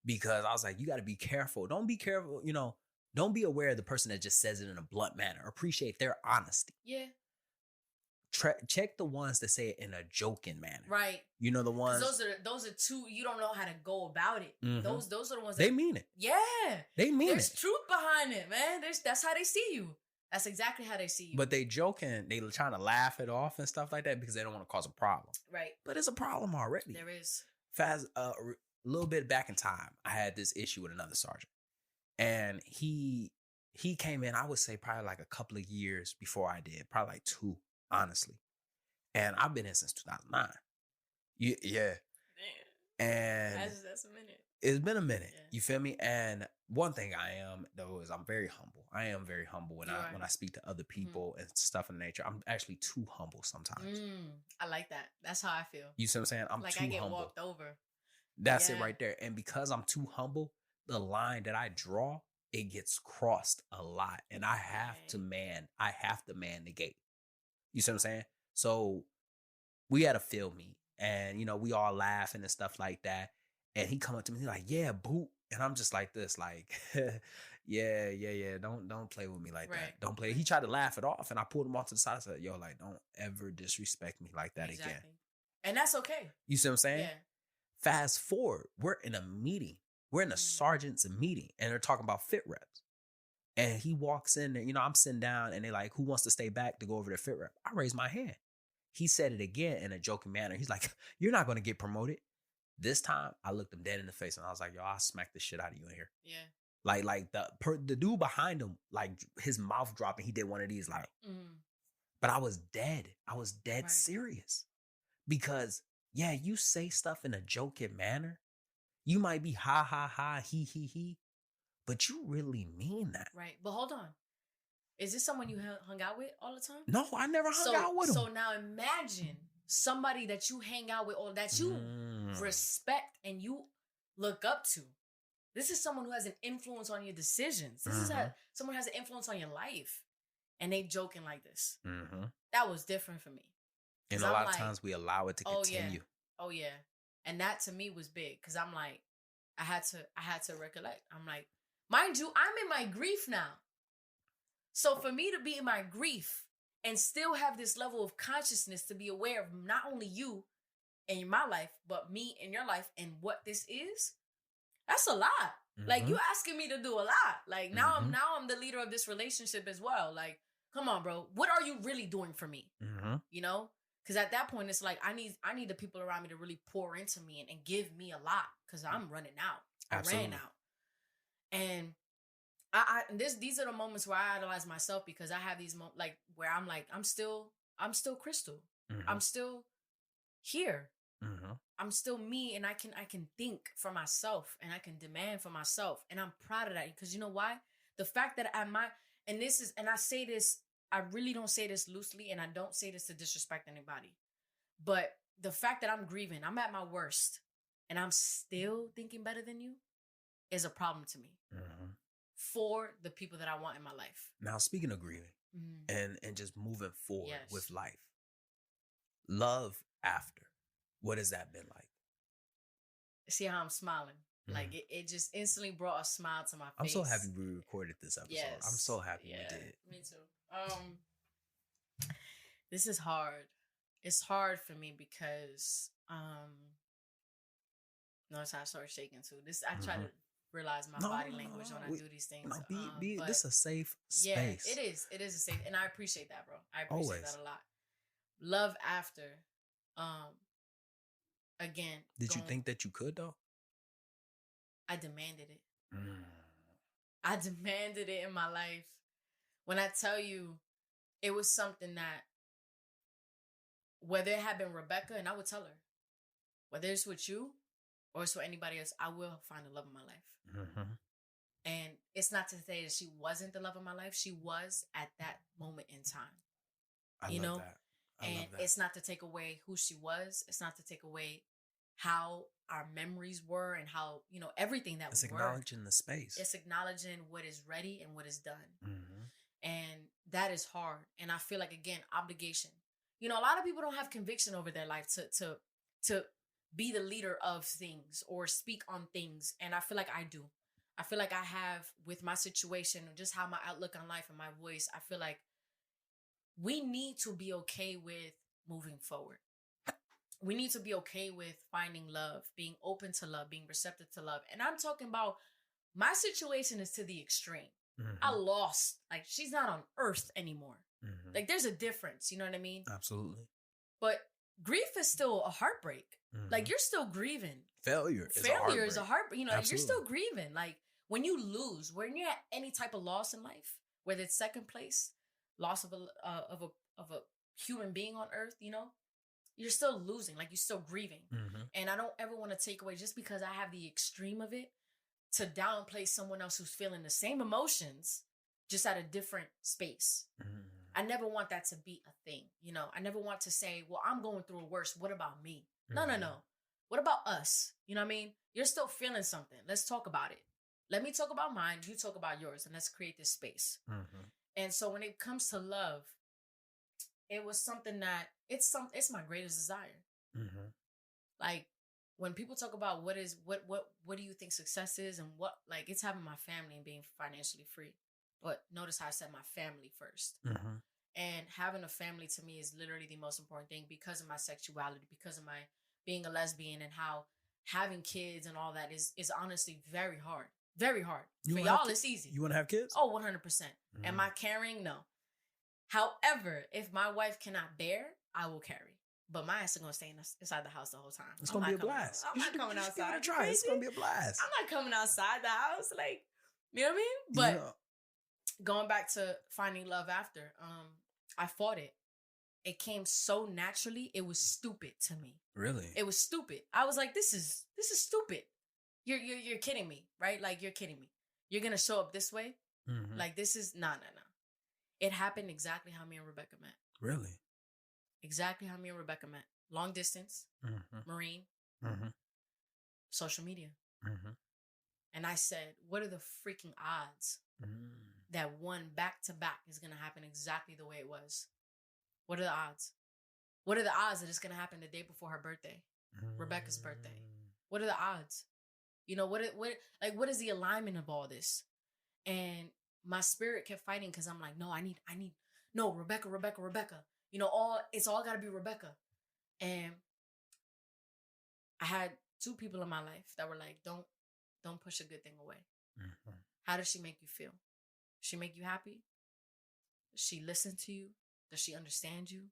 Because I was like, you got to be careful. Don't be careful. Don't be aware of the person that just says it in a blunt manner. Appreciate their honesty. Yeah. Check the ones that say it in a joking manner. Right. The ones. Those are two. You don't know how to go about it. Those are the ones. They mean it. Yeah. They mean There's truth behind it, man. That's how they see you. That's exactly how they see you. But they joking. They trying to laugh it off and stuff like that because they don't want to cause a problem. Right. But it's a problem already. There is. Fast. A little bit back in time, I had this issue with another sergeant, and he came in. I would say probably like a couple of years before I did. Probably like 2. Honestly. And I've been in since 2009. Yeah. Damn. And that's a minute. It's been a minute. Yeah. You feel me? And one thing I am, though, is I'm very humble. I am very humble when I speak to other people and stuff in nature. I'm actually too humble sometimes. I like that. That's how I feel. You see what I'm saying? I'm like too I get humble. walked over. That's it right there. And because I'm too humble, the line that I draw, it gets crossed a lot. And I have to man the gate. You see what I'm saying? So we had a field meet and, you know, we all laughing and stuff like that. And he come up to me, he's like, yeah, boot. And I'm just like this, like, yeah. Don't play with me like that. Don't play. He tried to laugh it off. And I pulled him off to the side. I said, yo, like, don't ever disrespect me like that again. And that's okay. You see what I'm saying? Yeah. Fast forward, we're in a meeting. We're in a sergeant's meeting. And they're talking about fit reps. And he walks in there, you know, I'm sitting down and they're like, who wants to stay back to go over their fit rep? I raised my hand. He said it again in a joking manner. He's like, you're not going to get promoted. This time, I looked him dead in the face and I was like, yo, I'll smack the shit out of you in here. Yeah. Like the dude behind him, like his mouth dropping, he did one of these like, but I was dead. I was dead serious. Because, yeah, you say stuff in a joking manner. You might be ha, ha, ha, he, but you really mean that. Right. But hold on. Is this someone you hung out with all the time? No, I never hung out with him. So now imagine somebody that you hang out with or that you respect and you look up to. This is someone who has an influence on your decisions. This is someone who has an influence on your life. And they joking like this. That was different for me. And a lot of times we allow it to continue. Oh yeah. And that to me was big. Cause I'm like, I had to recollect. I'm like, mind you, I'm in my grief now. So for me to be in my grief and still have this level of consciousness to be aware of not only you in my life, but me in your life and what this is, that's a lot. Like you asking me to do a lot. Like now I'm the leader of this relationship as well. Like, come on, bro. What are you really doing for me? You know? Because at that point, it's like, I need the people around me to really pour into me and give me a lot. Because I'm running out. Absolutely. I ran out. And these are the moments where I idolize myself because I have these moments like where I'm like, I'm still Crystal. I'm still here. I'm still me, and I can think for myself and I can demand for myself. And I'm proud of that. Because you know why? The fact that and I say this, I really don't say this loosely, and I don't say this to disrespect anybody. But the fact that I'm grieving, I'm at my worst, and I'm still thinking better than you is a problem to me. For the people that I want in my life. Now, speaking of grieving and just moving forward with life, love after, what has that been like? See how I'm smiling? Like it just instantly brought a smile to my face. I'm so happy we recorded this episode. Yes. I'm so happy we did. Me too. This is hard. It's hard for me because notice how I started shaking too. I try to realize my body language when I do these things. This is a safe space. Yeah, it is a safe, and I appreciate that, bro. I appreciate that a lot. Love after, again. Did you think that you could though? I demanded it. I demanded it in my life. When I tell you, it was something that, whether it had been Rebecca, and I would tell her, whether it's with you or it's with anybody else, I will find the love of my life. And it's not to say that she wasn't the love of my life. She was at that moment in time. I love that. And it's not to take away who she was. It's not to take away how our memories were and how, you know, everything that it's acknowledging the space. It's acknowledging what is ready and what is done. And that is hard. And I feel like, again, obligation. You know, a lot of people don't have conviction over their life to be the leader of things or speak on things. And I feel like I do. I feel like I have with my situation, just how my outlook on life and my voice. I feel like we need to be okay with moving forward. We need to be okay with finding love, being open to love, being receptive to love. And I'm talking about my situation is to the extreme. I lost. Like, she's not on earth anymore. Like, there's a difference. You know what I mean? Absolutely. But grief is still a heartbreak. Like, you're still grieving. Failure is a heartbreak. You know, Absolutely. You're still grieving. Like, when you lose, when you're at any type of loss in life, whether it's second place, loss of a human being on earth, you know, you're still losing. Like, you're still grieving. And I don't ever want to take away, just because I have the extreme of it, to downplay someone else who's feeling the same emotions, just at a different space. I never want that to be a thing. You know, I never want to say, well, I'm going through a worse. What about me? No. What about us? You know what I mean? You're still feeling something. Let's talk about it. Let me talk about mine. You talk about yours, and let's create this space. Mm-hmm. And so when it comes to love, it was something that it's my greatest desire. Mm-hmm. Like when people talk about what do you think success is, and what, like, it's having my family and being financially free. But notice how I said my family first. Mm-hmm. And having a family to me is literally the most important thing because of my sexuality, because of my being a lesbian, and how having kids and all that is honestly very hard. Very hard. For y'all, it's easy. You want to have kids? Oh, 100%. Mm-hmm. Am I carrying? No. However, if my wife cannot bear, I will carry. But my ass is going to stay inside the house the whole time. It's going to be a blast. I'm not coming outside. Give it a try. It's going to be a blast. I'm not coming outside the house. Like, you know what I mean? But going back to finding love after, I fought it. It came so naturally. It was stupid to me. Really? It was stupid. I was like, this is stupid. You're kidding me, right? Like, you're kidding me. You're going to show up this way? Mm-hmm. Like, this is, nah. It happened exactly how me and Rebecca met. Really? Exactly how me and Rebecca met. Long distance, mm-hmm. Marine, mm-hmm. social media. Mm-hmm. And I said, what are the freaking odds that one back to back is going to happen exactly the way it was? What are the odds? What are the odds that it's going to happen the day before her birthday? Rebecca's birthday. What are the odds? You know, what is the alignment of all this? And my spirit kept fighting because I'm like, no, no, Rebecca. You know, it's all got to be Rebecca. And I had 2 people in my life that were like, don't push a good thing away. Mm-hmm. How does she make you feel? Does she make you happy? Does she listen to you? Does she understand you?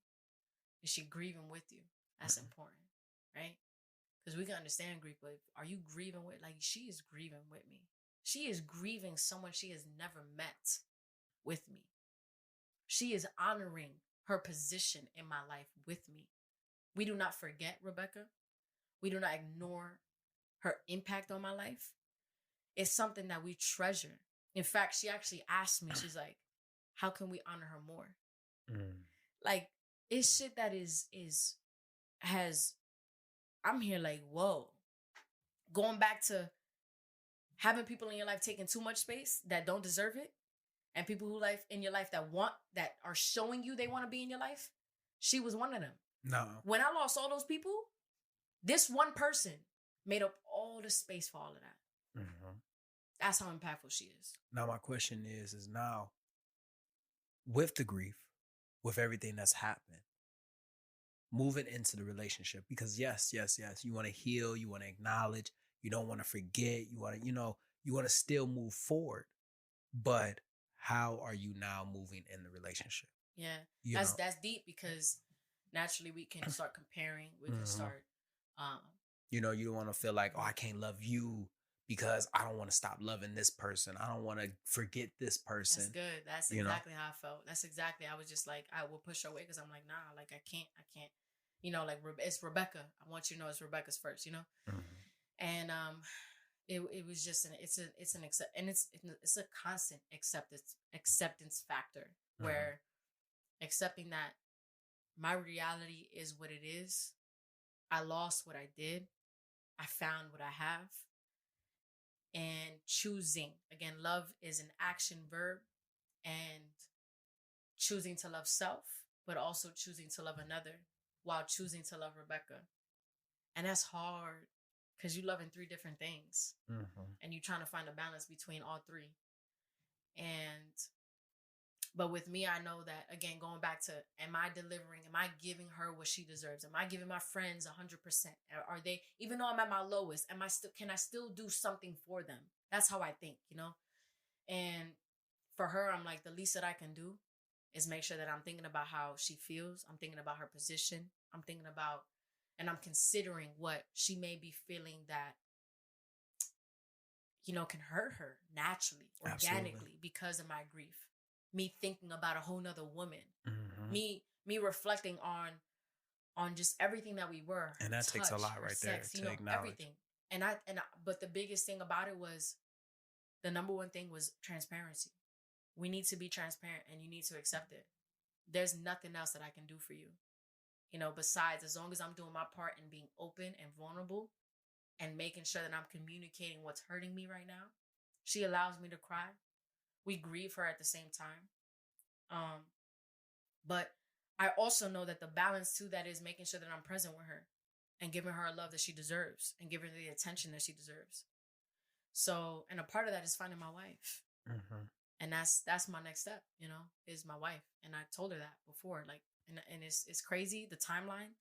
Is she grieving with you? That's important, right? Because we can understand grief, but are you grieving with, like, she is grieving with me. She is grieving someone she has never met with me. She is honoring her position in my life with me. We do not forget Rebecca. We do not ignore her impact on my life. It's something that we treasure. In fact, she actually asked me, she's like, how can we honor her more? Like, it's shit that I'm here like, whoa. Going back to having people in your life taking too much space that don't deserve it, and people who in your life that are showing you they want to be in your life. She was one of them. No. When I lost all those people, this one person made up all the space for all of that. Mm-hmm. That's how impactful she is. Now my question is now, with the grief, with everything that's happened, moving into the relationship, because yes, you want to heal, you want to acknowledge, you don't want to forget, you want to still move forward, but how are you now moving in the relationship? Yeah, that's deep, because naturally we can start comparing, we can start, you don't want to feel like, oh, I can't love you because I don't want to stop loving this person. I don't want to forget this person. That's good. That's exactly how I felt. I was just like, I will push her away because I'm like, nah, like I can't, like, it's Rebecca. I want you to know it's Rebecca's first, and it was just it's a constant acceptance factor where accepting that my reality is what it is. I lost what I did. I found what I have. And choosing, again, love is an action verb, and choosing to love self, but also choosing to love another while choosing to love Rebecca. And that's hard because you love in 3 different things, and you're trying to find a balance between all 3. But with me, I know that, again, going back to, am I giving her what she deserves? Am I giving my friends 100%? Are they, even though I'm at my lowest, can I still do something for them? That's how I think, And for her, I'm like, the least that I can do is make sure that I'm thinking about how she feels. I'm thinking about her position. I'm thinking about, and I'm considering what she may be feeling that, can hurt her naturally, organically, Absolutely. Because of my grief. Me thinking about a whole nother woman, me reflecting on just everything that we were, and that takes a lot right sex, there to acknowledge everything. But the biggest thing about it was, the number one thing was transparency. We need to be transparent, and you need to accept it. There's nothing else that I can do for you. besides, as long as I'm doing my part in being open and vulnerable and making sure that I'm communicating what's hurting me right now, she allows me to cry. We grieve her at the same time. But I also know that the balance to that is making sure that I'm present with her and giving her a love that she deserves and giving her the attention that she deserves. So, and a part of that is finding my wife. Mm-hmm. And that's my next step, is my wife. And I told her that before, and it's crazy. The timeline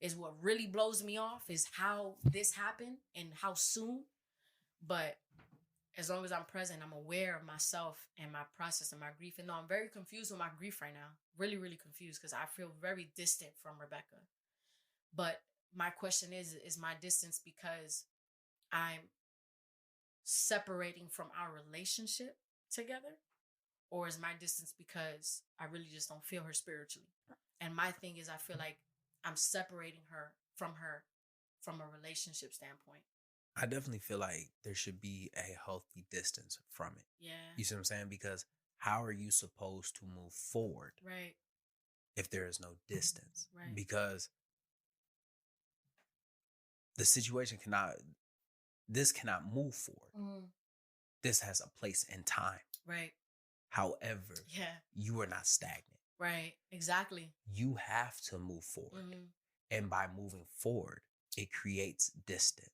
is what really blows me off, is how this happened and how soon. But as long as I'm present, I'm aware of myself and my process and my grief. And no, I'm very confused with my grief right now. Really, really confused, because I feel very distant from Rebecca. But my question is my distance because I'm separating from our relationship together? Or is my distance because I really just don't feel her spiritually? And my thing is, I feel like I'm separating her from a relationship standpoint. I definitely feel like there should be a healthy distance from it. Yeah. You see what I'm saying? Because how are you supposed to move forward Right. if there is no distance? Right. Because the situation cannot move forward. Mm. This has a place in time. Right. However, you are not stagnant. Right. Exactly. You have to move forward. Mm-hmm. And by moving forward, it creates distance.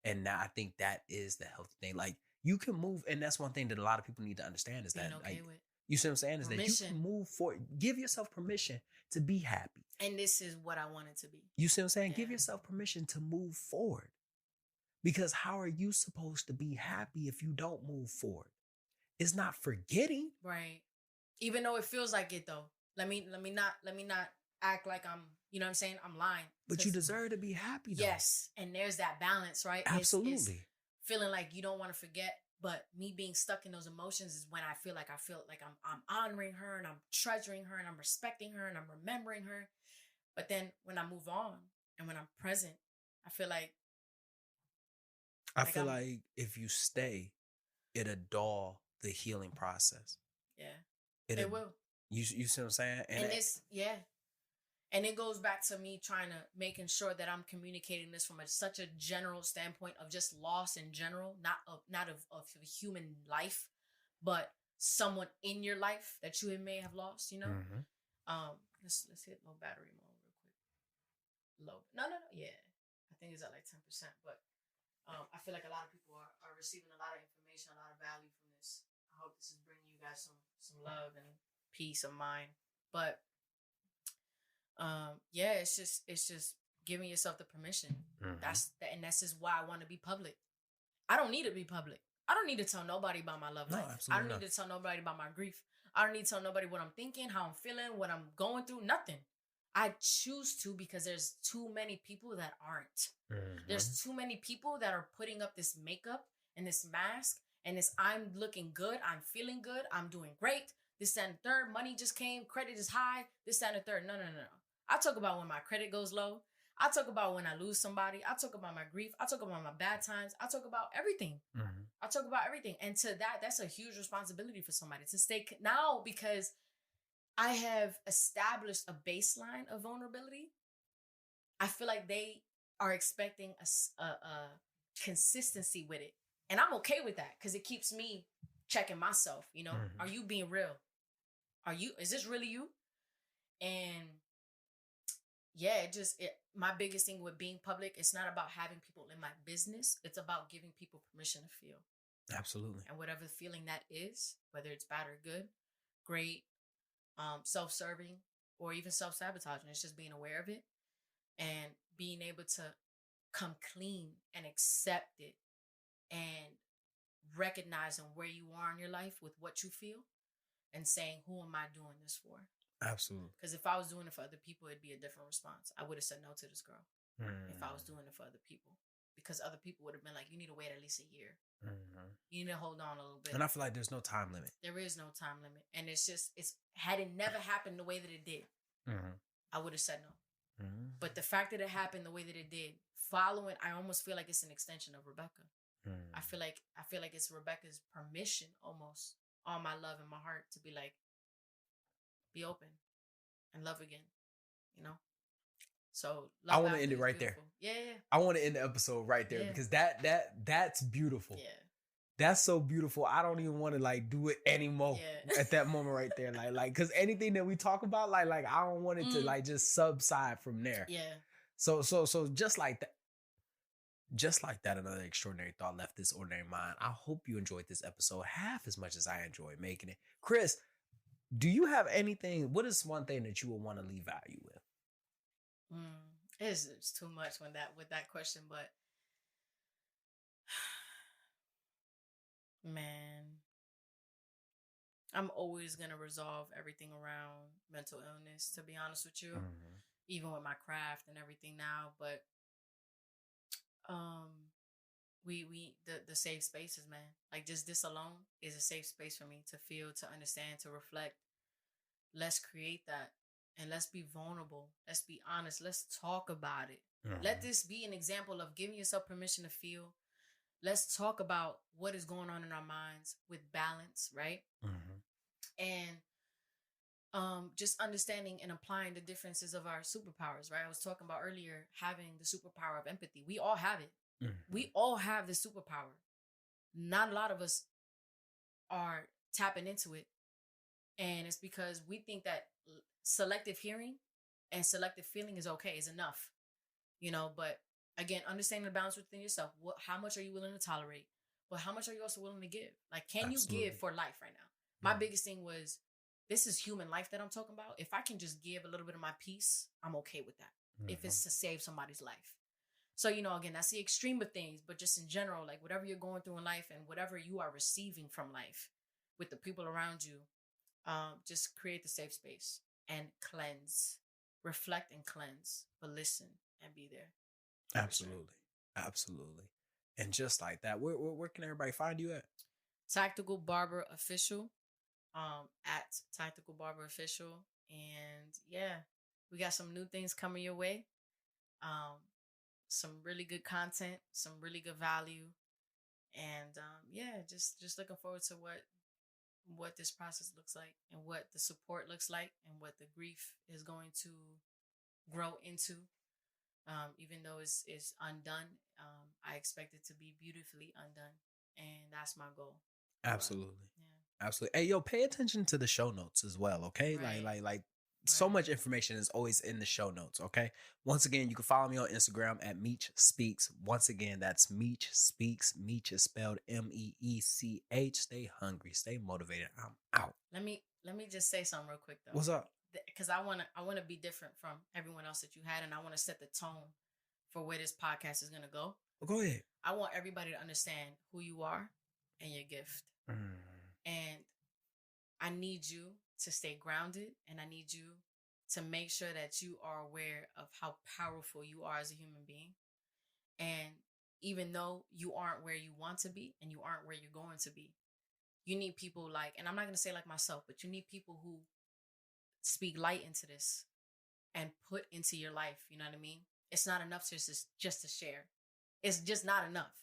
And now I think that is the healthy thing. Like, you can move, and that's one thing that a lot of people need to understand is Being that, okay like, with you see what I'm saying? Is permission. that you can move forward. Give yourself permission to be happy. And this is what I want it to be. You see what I'm saying? Yeah. Give yourself permission to move forward. Because how are you supposed to be happy if you don't move forward? It's not forgetting. Right. Even though it feels like it, though. Let me not act like I'm, you know what I'm saying? I'm lying. But you deserve to be happy, though. Yes. And there's that balance, right? Absolutely. It's feeling like you don't want to forget, but me being stuck in those emotions is when I feel like I'm honoring her and I'm treasuring her and I'm respecting her and I'm remembering her. But then when I move on and when I'm present, I feel like if you stay, it'll dull the healing process. Yeah. It will. You see what I'm saying? And it goes back to me making sure that I'm communicating this from such a general standpoint of just loss in general, not of human life, but someone in your life that you may have lost, Mm-hmm. Let's hit low battery mode real quick. Low. No. Yeah. I think it's at like 10%, but I feel like a lot of people are receiving a lot of information, a lot of value from this. I hope this is bringing you guys some love and peace of mind. But it's just giving yourself the permission. Mm-hmm. And that's just why I want to be public. I don't need to be public. I don't need to tell nobody about my love life. I don't need to tell nobody about my grief. I don't need to tell nobody what I'm thinking, how I'm feeling, what I'm going through. Nothing. I choose to because there's too many people that aren't. Mm-hmm. There's too many people that are putting up this makeup and this mask and this I'm looking good, I'm feeling good, I'm doing great. This, that, and the third. Money just came. Credit is high. This, that, and the third. No. I talk about when my credit goes low. I talk about when I lose somebody. I talk about my grief. I talk about my bad times. I talk about everything. Mm-hmm. I talk about everything. And to that's a huge responsibility for somebody to stay now, because I have established a baseline of vulnerability. I feel like they are expecting a consistency with it. And I'm okay with that because it keeps me checking myself, Mm-hmm. Are you being real? Is this really you? And yeah, my biggest thing with being public, it's not about having people in my business. It's about giving people permission to feel. Absolutely. And whatever feeling that is, whether it's bad or good, great, self-serving, or even self-sabotaging, it's just being aware of it and being able to come clean and accept it and recognizing where you are in your life with what you feel and saying, who am I doing this for? Absolutely. Because if I was doing it for other people, it'd be a different response. I would have said no to this girl if I was doing it for other people. Because other people would have been like, you need to wait at least a year. Mm-hmm. You need to hold on a little bit. And I feel like there's no time limit. There is no time limit. And had it never happened the way that it did, I would have said no. Mm-hmm. But the fact that it happened the way that it did, following, I almost feel like it's an extension of Rebecca. Mm-hmm. I feel like it's Rebecca's permission almost on my love and my heart to be like, be open and love again, So I want to end it right there. Yeah. I want to end the episode right there because that's beautiful. Yeah. That's so beautiful. I don't even want to like do it anymore at that moment right there. Like, cause anything that we talk about, like I don't want it to like just subside from there. Yeah. So just like that, another extraordinary thought left this ordinary mind. I hope you enjoyed this episode half as much as I enjoyed making it. Kris, do you have anything? What is one thing that you would want to leave value with? It's too much with that question, but man, I'm always gonna resolve everything around mental illness. To be honest with you, even with my craft and everything now, but the safe spaces, man. Like just this alone is a safe space for me to feel, to understand, to reflect. Let's create that. And let's be vulnerable. Let's be honest. Let's talk about it. Let this be an example of giving yourself permission to feel. Let's talk about what is going on in our minds with balance, right? And just understanding and applying the differences of our superpowers, right? I was talking about earlier having the superpower of empathy. We all have it. We all have the superpower. Not a lot of us are tapping into it. And it's because we think that selective hearing and selective feeling is okay, is enough, but again, understanding the balance within yourself. How much are you willing to tolerate, but how much are you also willing to give? Like, can Absolutely. You give for life right now? My biggest thing was, this is human life that I'm talking about. If I can just give a little bit of my peace, I'm okay with that. If it's to save somebody's life. So, again, that's the extreme of things, but just in general, like whatever you're going through in life and whatever you are receiving from life with the people around you, just create the safe space and cleanse, reflect and cleanse, but listen and be there. Absolutely. Absolutely. And just like that, where can everybody find you at? Tactical Barber Official, at Tactical Barber Official. And yeah, we got some new things coming your way. Some really good content, some really good value. And just looking forward to what this process looks like and what the support looks like and what the grief is going to grow into. Even though it's undone, I expect it to be beautifully undone. And that's my goal. Absolutely. Yeah. Absolutely. Hey, yo, pay attention to the show notes as well, okay? Right. Like so much information is always in the show notes, okay? Once again, you can follow me on Instagram at Meech Speaks. Once again, that's Meech Speaks. Meech is spelled MEECH. Stay hungry, stay motivated. I'm out. Let me just say something real quick though. What's up? Because I wanna be different from everyone else that you had, and I want to set the tone for where this podcast is gonna go. Well, go ahead. I want everybody to understand who you are and your gift. And I need you to stay grounded, and I need you to make sure that you are aware of how powerful you are as a human being. And even though you aren't where you want to be and you aren't where you're going to be, you need people like, and I'm not going to say like myself, but you need people who speak light into this and put into your life. You know what I mean? It's not enough to just to share. It's just not enough.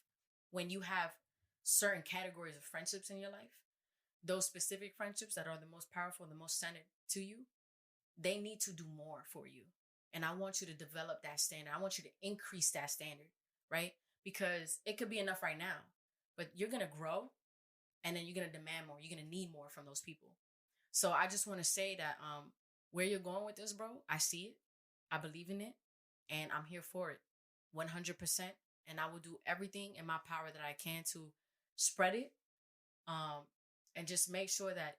When you have certain categories of friendships in your life, those specific friendships that are the most powerful, the most centered to you, they need to do more for you. And I want you to develop that standard. I want you to increase that standard, right? Because it could be enough right now, but you're going to grow and then you're going to demand more. You're going to need more from those people. So I just want to say that where you're going with this, bro, I see it. I believe in it. And I'm here for it 100%. And I will do everything in my power that I can to spread it. And just make sure that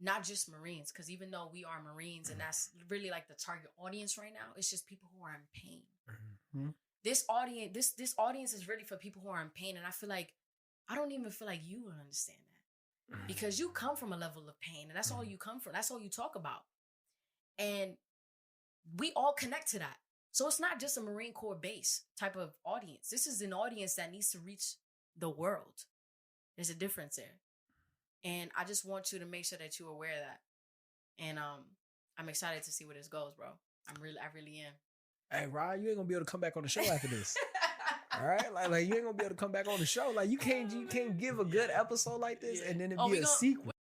not just Marines, because even though we are Marines and that's really like the target audience right now, it's just people who are in pain. This audience is really for people who are in pain. And I feel like, I don't even feel like you will understand that because you come from a level of pain and that's all you come from. That's all you talk about. And we all connect to that. So it's not just a Marine Corps base type of audience. This is an audience that needs to reach the world. There's a difference there. And I just want you to make sure that you're aware of that. And I'm excited to see where this goes, bro. I really am. Hey, Ryan, you ain't gonna be able to come back on the show after this. All right, like you ain't gonna be able to come back on the show. Like you can't give a good episode like this and then it be a sequel.